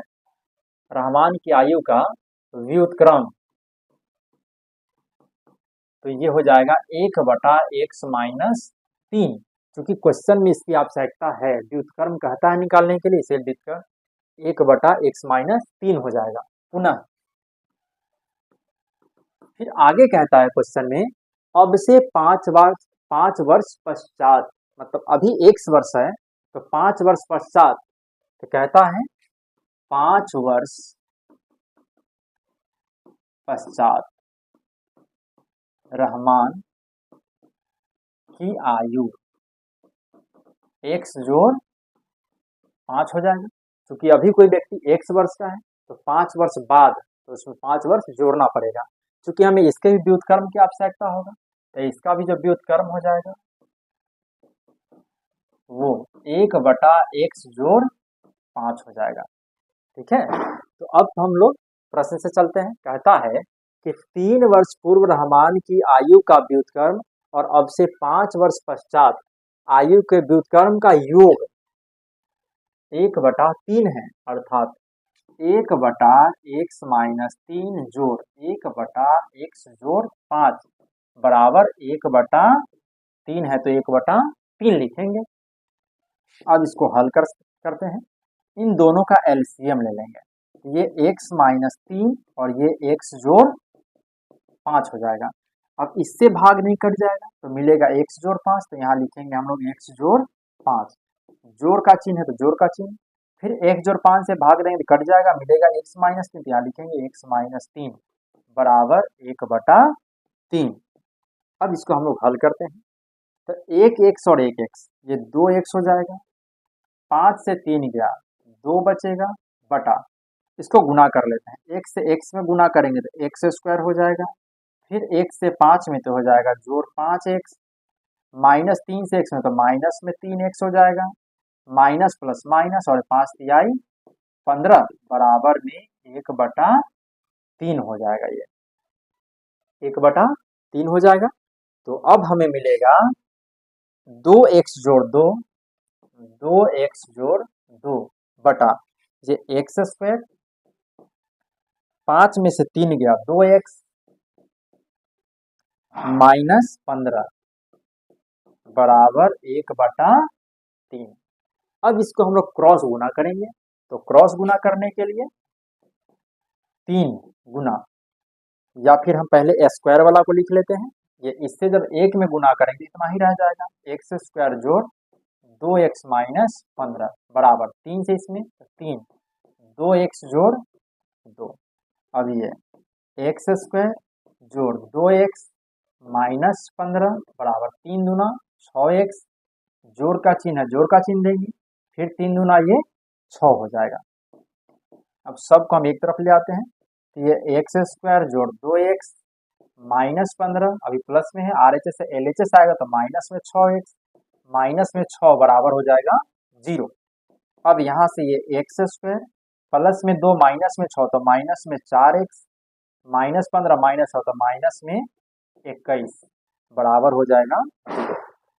रहमान की आयु का व्युत्क्रम, तो ये हो जाएगा 1/x माइनस 3, क्योंकि क्वेश्चन में इसकी आवश्यकता है, व्युत्क्रम कहता है निकालने के लिए, इसे लिखकर 1/x माइनस 3 हो जाएगा। पुनः फिर आगे कहता है क्वेश्चन में, अब से 5 वर्ष पश्चात, मतलब अभी x वर्ष है तो 5 वर्ष पश्चात, तो कहता है 5 वर्ष पश्चात रहमान की आयु x जोड़ 5 हो जाएगा। क्योंकि अभी कोई व्यक्ति x वर्ष का है तो 5 वर्ष बाद तो उसमें 5 वर्ष जोड़ना पड़ेगा। क्योंकि हमें इसके भी व्युत्क्रम की आवश्यकता होगा तो इसका भी जब व्युत्क्रम हो जाएगा वो 1/x जोड़ 5 हो जाएगा। ठीक है, तो अब हम लोग प्रश्न से चलते हैं। कहता है कि 3 वर्ष पूर्व रहमान की आयु का व्युत्क्रम और अब से 5 वर्ष पश्चात आयु के व्युत्क्रम का योग 1/3 है, अर्थात 1/x-3 जोड़ 1/x जोड़ 5 बराबर 1/3 है, तो 1/3 लिखेंगे। अब इसको हल करते हैं। इन दोनों का एलसीएम ले लेंगे, ये x-3 और ये x जोड़ 5 हो जाएगा। अब इससे भाग नहीं कट जाएगा तो मिलेगा x जोड़ 5, तो यहाँ लिखेंगे हम लोग x जोड़ 5, जोड़ का चिन्ह है तो जोड़ का चिन्ह, फिर x जोड़ 5 से भाग देंगे तो कट जाएगा, मिलेगा x-3, तो यहाँ लिखेंगे x-3 बराबर 1/3। अब इसको हम लोग हल करते हैं तो 1x और 1x ये 2x हो जाएगा, 5 से 3 गया 2 बचेगा, बटा इसको गुना कर लेते हैं। x से x में गुना करेंगे तो x² हो जाएगा, फिर x से 5 में तो हो जाएगा जोड़ 5x, -3 से x में तो माइनस में 3x हो जाएगा, माइनस प्लस माइनस और 5 तिहाई 15 बराबर में 1/3 हो जाएगा। ये 1/3 हो जाएगा। तो अब हमें मिलेगा 2x जोड़ 2, 2x जोड़ 2 बटा ये x², 5 में से 3 गया 2x, -15 बराबर 1/3। अब इसको हम लोग क्रॉस गुना करेंगे, तो क्रॉस गुना करने के लिए 3 गुना, या फिर हम पहले स्क्वायर वाला को लिख लेते हैं, ये इससे जब 1 में गुना करेंगे इतना ही रह जाएगा, x² जोड़ 2x - 15 बराबर 3 से इसमें 3, 2x जोड़ 2, अब ये x² जोड़ 2x - 15 बराबर 3 दूना 6x, जोड़ का चिन्ह है जोड़ का चिन्ह देंगे, फिर 3 दूना ये 6 हो जाएगा। अब सबको हम एक तरफ ले आते हैं तो ये x² जोड़ 2x - 15, अभी प्लस में है, RHS से LHS आएगा तो माइनस में 6x, माइनस में 6 बराबर हो जाएगा 0। अब यहाँ से ये x² प्लस में 2 माइनस में 6 तो माइनस में 4x, -15 माइनस हो तो माइनस में 21 बराबर हो जाएगा 0।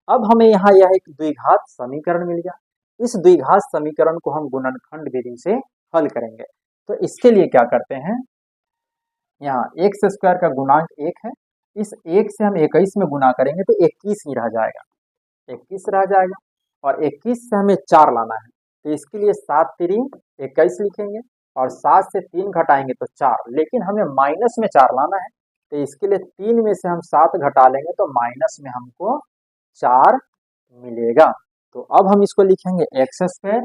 अब हमें यहाँ यह एक द्विघात समीकरण मिल गया। इस द्विघात समीकरण को हम गुणनखंड विधि से हल करेंगे। तो इसके लिए क्या करते हैं, यहाँ x² का गुणांक 1 है, इस 1 से हम 21 में गुना करेंगे तो 21 ही रह जाएगा, 21 रह जाएगा, और 21 से हमें 4 लाना है तो इसके लिए 7 3 21 लिखेंगे, और 7 से 3 घटाएंगे तो 4, लेकिन हमें माइनस में 4 लाना है तो इसके लिए 3 में से हम 7 घटा लेंगे तो माइनस में हमको 4 मिलेगा। तो अब हम इसको लिखेंगे x²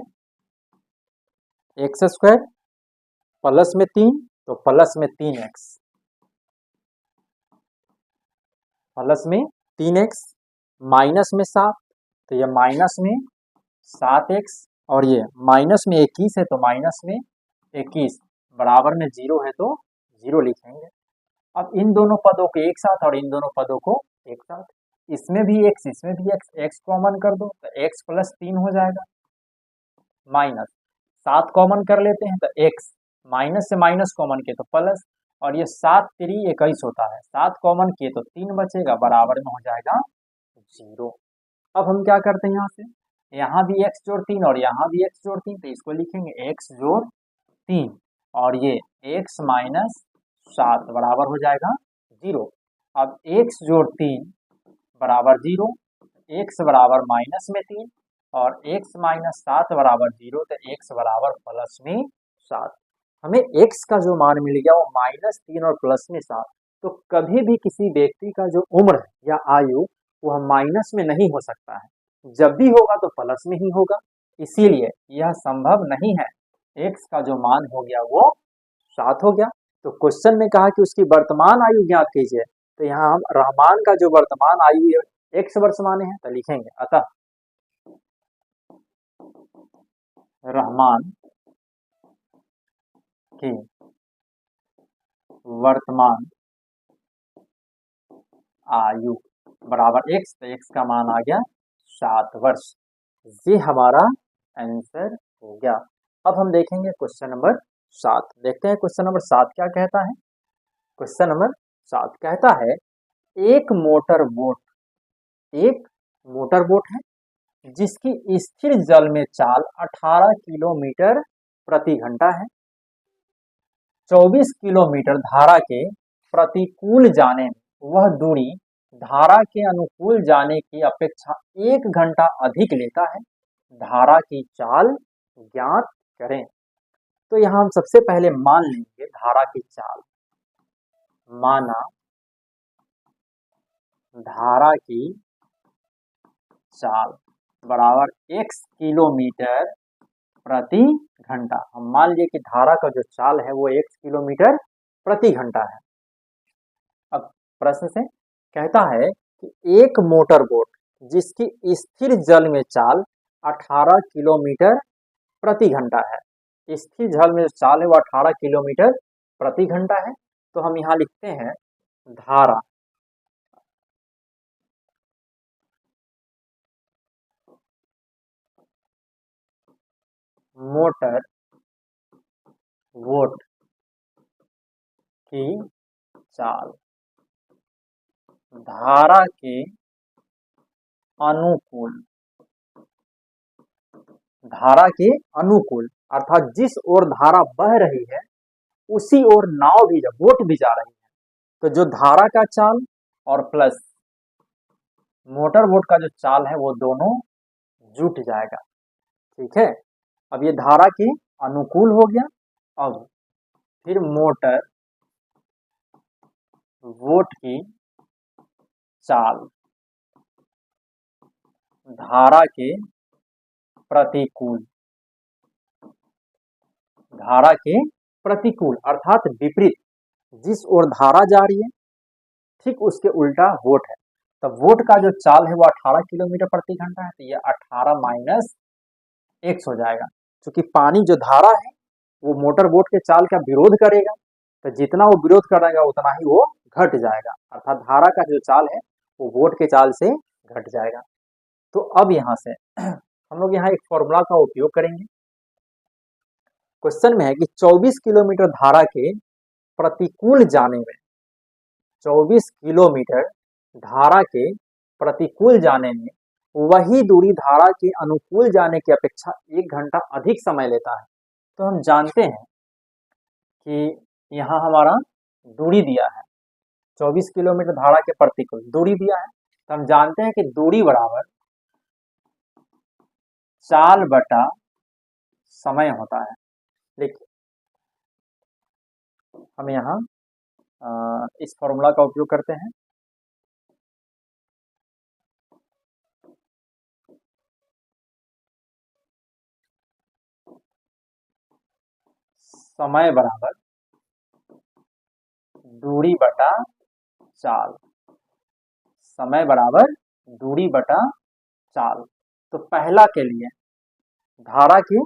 प्लस में 3 तो प्लस में 3x, प्लस में 3x माइनस में 7 तो ये माइनस में 7x, और ये माइनस में 21 है तो माइनस में 21 बराबर में 0 है तो 0 लिखेंगे। अब इन दोनों पदों को एक साथ और इन दोनों पदों को एक साथ, इसमें भी x इसमें भी x कॉमन कर दो तो x + 3 हो जाएगा, माइनस 7 कॉमन कर लेते हैं तो x, माइनस से माइनस कॉमन किए तो प्लस, और ये 7 3 21 होता है, 7 कॉमन किए तो 3 बचेगा बराबर में हो जाएगा 0। अब हम क्या करते हैं, यहाँ से यहाँ भी x जोड़ 3 और यहाँ भी x जोड़ 3 तो इसको लिखेंगे x जोड़ 3, और ये x - 7 बराबर हो जाएगा 0। अब x जोड़ 3 बराबर 0, x बराबर माइनस में 3 और x - 7 बराबर 0, तो x बराबर प्लस में 7। हमें x का जो मान मिल गया वो -3 और प्लस में 7। तो कभी भी किसी व्यक्ति का जो उम्र है या आयु वह माइनस में नहीं हो सकता है, जब भी होगा तो प्लस में ही होगा, इसीलिए यह संभव नहीं है। x का जो मान हो गया वो 7 हो गया। तो क्वेश्चन में कहा कि उसकी वर्तमान आयु ज्ञात कीजिए, तो यहाँ हम रहमान का जो वर्तमान आयु है x वर्ष माने हैं, तो लिखेंगे अतः रहमान की वर्तमान आयु बराबर x, तो x का मान आ गया 7 वर्ष। ये हमारा आंसर हो गया। अब हम देखेंगे क्वेश्चन नंबर 7। देखते हैं क्वेश्चन नंबर 7 क्या कहता है। क्वेश्चन नंबर 7 कहता है एक मोटर बोट है जिसकी स्थिर जल में चाल 18 किलोमीटर प्रति घंटा है। 24 किलोमीटर धारा के प्रतिकूल जाने में वह दूरी धारा के अनुकूल जाने की अपेक्षा 1 घंटा अधिक लेता है। धारा की चाल ज्ञात करें। तो यहाँ हम सबसे पहले मान लेंगे धारा की चाल। माना धारा की चाल बराबर x किलोमीटर प्रति घंटा। हम मान लिए कि धारा का जो चाल है वो x किलोमीटर प्रति घंटा है। अब प्रश्न से कहता है कि एक मोटर बोट जिसकी स्थिर जल में चाल 18 किलोमीटर प्रति घंटा है। स्थिर जल में जो चाल है वो 18 किलोमीटर प्रति घंटा है। तो हम यहाँ लिखते हैं धारा मोटर बोट की चाल धारा के अनुकूल अर्थात जिस ओर धारा बह रही है उसी ओर नाव भी बोट भी जा रही है। तो जो धारा का चाल और प्लस मोटर बोट का जो चाल है वो दोनों जुट जाएगा। ठीक है। अब ये धारा के अनुकूल हो गया। अब फिर मोटर बोट की चाल धारा के प्रतिकूल अर्थात विपरीत, जिस ओर धारा जा रही है ठीक उसके उल्टा वोट है। तो वोट का जो चाल है वो 18 किलोमीटर प्रति घंटा है। तो ये 18 माइनस x हो जाएगा। क्योंकि पानी जो धारा है वो मोटर बोट के चाल का विरोध करेगा, तो जितना वो विरोध करेगा उतना ही वो घट जाएगा। अर्थात धारा का जो चाल है वो बोट के चाल से घट जाएगा। तो अब यहाँ से हम लोग यहाँ एक फॉर्मूला का उपयोग करेंगे। क्वेश्चन में है कि 24 किलोमीटर धारा के प्रतिकूल जाने में 24 किलोमीटर धारा के प्रतिकूल जाने में वही दूरी धारा के अनुकूल जाने की अपेक्षा 1 घंटा अधिक समय लेता है। तो हम जानते हैं कि यहाँ हमारा दूरी दिया है 24 किलोमीटर धारा के प्रतिकूल दूरी दिया है। तो हम जानते हैं कि दूरी बराबर चाल बटा समय होता है। देखिए हम यहाँ इस फॉर्मूला का उपयोग करते हैं। समय बराबर दूरी बटा चाल। समय बराबर दूरी बटा चाल। तो पहला के लिए धारा के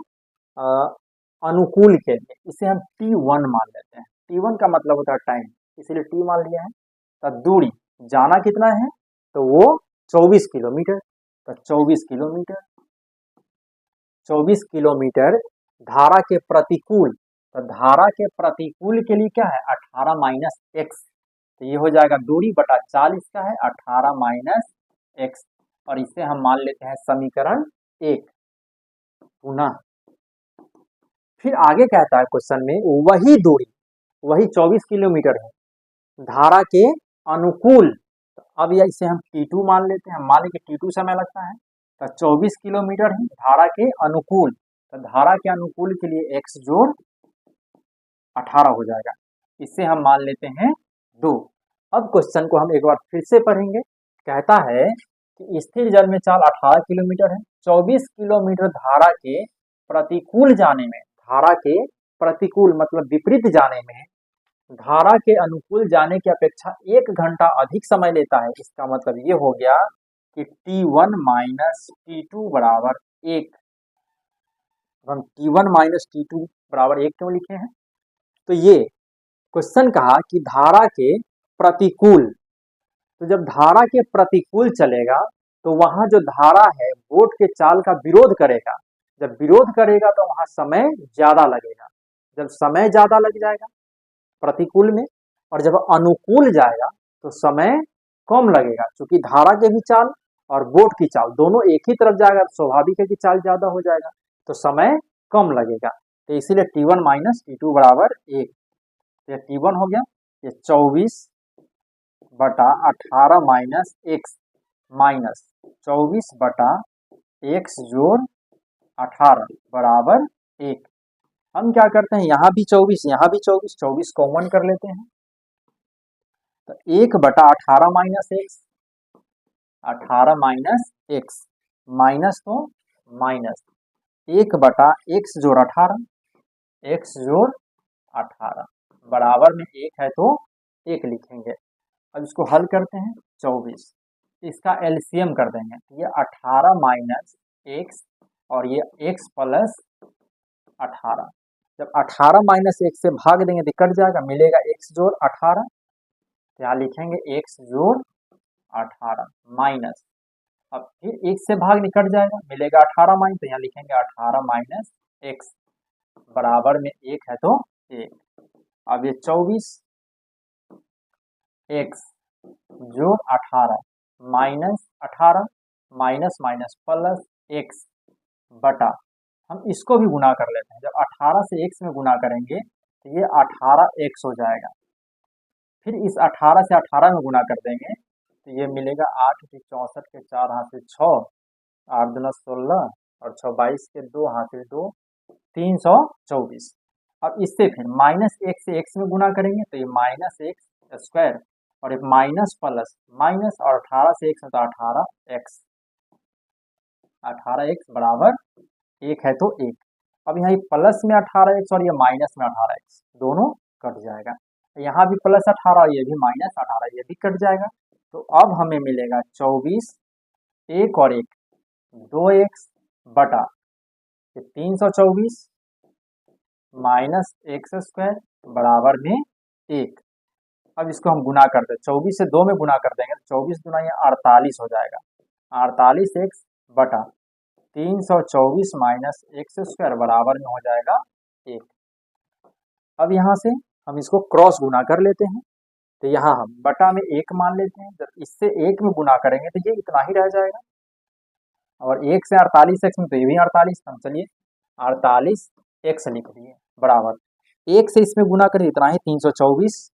अनुकूल के लिए इसे हम T1 मान लेते हैं। T1 का मतलब होता है टाइम, इसीलिए T मान लिया है। तो दूरी जाना कितना है तो वो 24 किलोमीटर। तो 24 किलोमीटर धारा के प्रतिकूल। तो धारा के प्रतिकूल के लिए क्या है 18 माइनस एक्स। तो ये हो जाएगा दूरी बटा चाल इसका है 18 माइनस एक्स। और इसे हम मान लेते हैं समीकरण 1। पुनः फिर आगे कहता है क्वेश्चन में वही दूरी वही 24 किलोमीटर है धारा के अनुकूल। तो अब यह इसे हम T2 मान लेते हैं। मान लें कि T2 समय लगता है। तो 24 किलोमीटर है धारा के अनुकूल। तो धारा के अनुकूल के लिए x जोड़ 18 हो जाएगा। इसे हम मान लेते हैं 2। अब क्वेश्चन को हम एक बार फिर से पढ़ेंगे। कहता है कि स्थिर जल में चाल 18 किलोमीटर है। 24 किलोमीटर धारा के प्रतिकूल जाने में, धारा के प्रतिकूल मतलब विपरीत जाने में धारा के अनुकूल जाने की अपेक्षा 1 घंटा अधिक समय लेता है। इसका मतलब ये हो गया कि T1 माइनस T2 बराबर 1। हम T1 माइनस T2 बराबर 1 क्यों लिखे हैं? तो ये क्वेश्चन कहा कि धारा के प्रतिकूल, तो जब धारा के प्रतिकूल चलेगा तो वहां जो धारा है बोट के चाल का विरोध करेगा। जब विरोध करेगा तो वहां समय ज्यादा लगेगा। जब समय ज्यादा लग जाएगा प्रतिकूल में, और जब अनुकूल जाएगा तो समय कम लगेगा, क्योंकि धारा के भी चाल और बोट की चाल दोनों एक ही तरफ जाएगा, तो स्वाभाविक है कि चाल ज्यादा हो जाएगा, तो समय कम लगेगा। तो इसीलिए T1 माइनस T2 बराबर 1। ये T1 हो गया, ये 24/18 माइनस एक्स, माइनस 24/x जोड़ 18 बराबर 1। हम क्या करते हैं, यहाँ भी 24, यहाँ भी 24, 24 कॉमन कर लेते हैं। तो 1/18 minus x, 18 minus x, minus तो माइनस 1/x जोड़ 18, x जोड़ 18 बराबर में 1 है तो 1 लिखेंगे। अब इसको हल करते हैं, 24, इसका एलसीएम कर देंगे, ये 18 माइनस एक्स और ये x प्लस 18। जब 18 माइनस 1 से भाग देंगे तो कट जाएगा, मिलेगा x जोड़ 18। यहाँ लिखेंगे x जोड़ 18 माइनस, अब फिर 1 से भाग निकट जाएगा, मिलेगा 18 माइनस, तो यहाँ लिखेंगे 18 माइनस एक्स बराबर में 1 है तो 1। अब ये 24 x जोड़ 18 minus 18, minus minus plus x बटा, हम इसको भी गुना कर लेते हैं। जब 18 से x में गुना करेंगे तो ये 18x हो जाएगा। फिर इस 18 से 18 में गुना कर देंगे तो ये मिलेगा 8 के 64 के 4 हाथ से 6, 8 दूना 16 और 6 22 के 2 हाथ से 2, 324। अब इससे फिर माइनस 1 से x में गुना करेंगे तो ये माइनस एक्स स्क्वायर, और एक माइनस प्लस माइनस, और 18 से x में तो 18x, 18x बराबर 1 है तो 1। अब यहाँ प्लस में 18x और ये माइनस में 18x दोनों कट जाएगा, यहाँ भी प्लस 18 और ये भी माइनस 18, ये भी कट जाएगा। तो अब हमें मिलेगा 24, 1 और 1 2x बटा 324 माइनस एक्स स्क्वायर बराबर में 1। अब इसको हम गुना करते हैं, 24 से 2 में गुना कर देंगे तो 24 गुना ये 48 हो जाएगा, 48x बटा 324 माइनस एक्स स्क्वायर बराबर में हो जाएगा 1। अब यहाँ से हम इसको क्रॉस गुना कर लेते हैं, तो यहाँ हम बटा में 1 मान लेते हैं। जब इससे 1 में गुना करेंगे तो ये इतना ही रह जाएगा, और 1 से 48x में तो ये भी 48, हम चलिए 48x लिख दिए बराबर 1 से इसमें गुना करिए इतना ही 324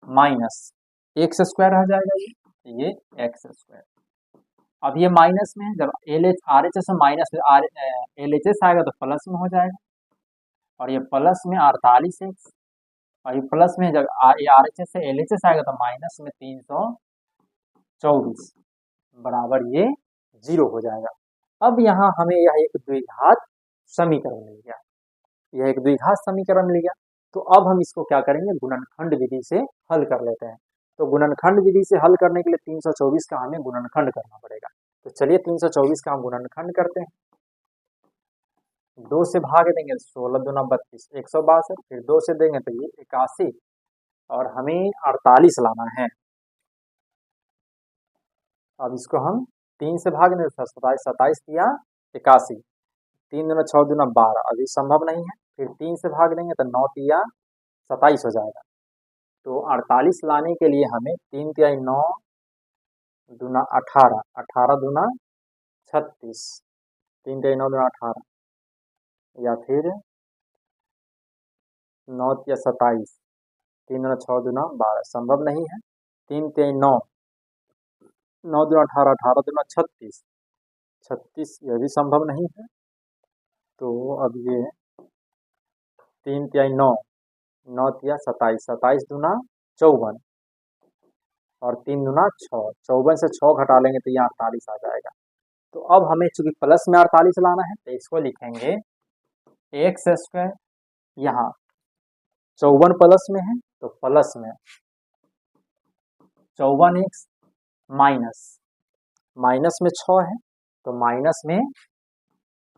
माइनस एक्स स्क्वायर रह जाएगा, ये एक्स स्क्वायर। अब ये माइनस में है, जब R H S minus L H S आएगा तो प्लस में हो जाएगा, और ये प्लस में 48x, और ये प्लस में जब आर एच एस से एल एच एस आएगा तो माइनस में 324 बराबर ये 0 हो जाएगा। अब यहाँ हमें यह एक द्विघात समीकरण मिल गया, यह एक द्विघात समीकरण मिल गया। तो अब हम इसको क्या करेंगे, गुणनखंड विधि से हल कर लेते हैं। तो गुणनखंड विधि से हल करने के लिए 324 का हमें गुणनखंड करना पड़ेगा। तो चलिए 324 का हम गुणनखंड करते हैं। 2 से भाग देंगे 16 दूना 32, 162, फिर 2 से देंगे तो ये 81, और हमें 48 लाना है। अब इसको हम 3 से भाग देंगे, 27, 27 दिया 81, 3 दूना 6 दूना 12, अभी संभव नहीं है। फिर 3 से भाग देंगे तो 9 तिया 27 हो जाएगा। तो 48 लाने के लिए हमें 3 तिया 9 दूना 18, 18 दूना 36, 3 तिया 9 दूना 18, या फिर 9 तिया 27, 3 दूना 6 दूना 12, संभव नहीं है। 3 तिया 9, 9 दूना 18, 18 दूना 36, 36, यह भी संभव नहीं है। तो अब ये 3 तिया 9, 9 तिया 27, 27 दूना 54, और 3 दूना 6, 54 से 6 घटा लेंगे तो यहाँ 48 आ जाएगा। तो अब हमें चूंकि प्लस में 48 लाना है तो इसको लिखेंगे एक्स स्क्वायर, यहाँ 54 प्लस में है तो प्लस में 54x माइनस माइनस में 6 है तो माइनस में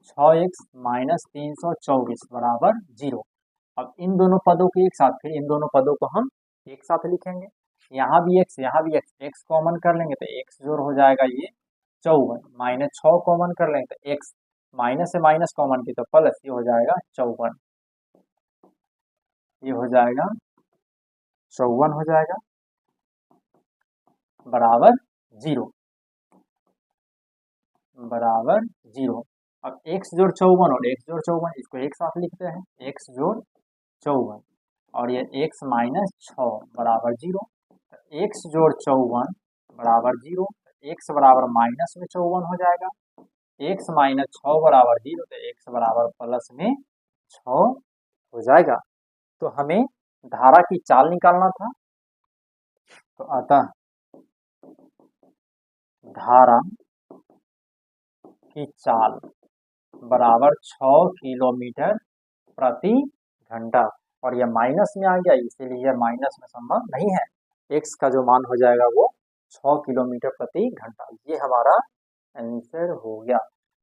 6x माइनस 324 बराबर 0। अब इन दोनों पदों के एक साथ, फिर इन दोनों पदों को हम एक साथ लिखेंगे। यहाँ भी x कॉमन कर लेंगे तो x जोड़ हो जाएगा ये 54, माइनस 6 कॉमन कर लेंगे तो x माइनस से माइनस कॉमन की तो प्लस, ये हो जाएगा 54, ये हो जाएगा 54 हो जाएगा बराबर 0, बराबर 0। अब x जोड़ 54 और x जोड़ 54 इसको एक साथ लिखते हैं, x जोड़ 54 और ये x माइनस 6 बराबर 0। x जोड़ 54 बराबर 0, x बराबर माइनस में 54 हो जाएगा, x माइनस 6 बराबर 0 तो x बराबर प्लस में 6 हो जाएगा। तो हमें धारा की चाल निकालना था, तो अतः धारा की चाल बराबर 6 किलोमीटर प्रति घंटा, और यह माइनस में आ गया इसीलिए यह माइनस में संभव नहीं है। x का जो मान हो जाएगा वो 6 किलोमीटर प्रति घंटा, ये हमारा आंसर हो गया।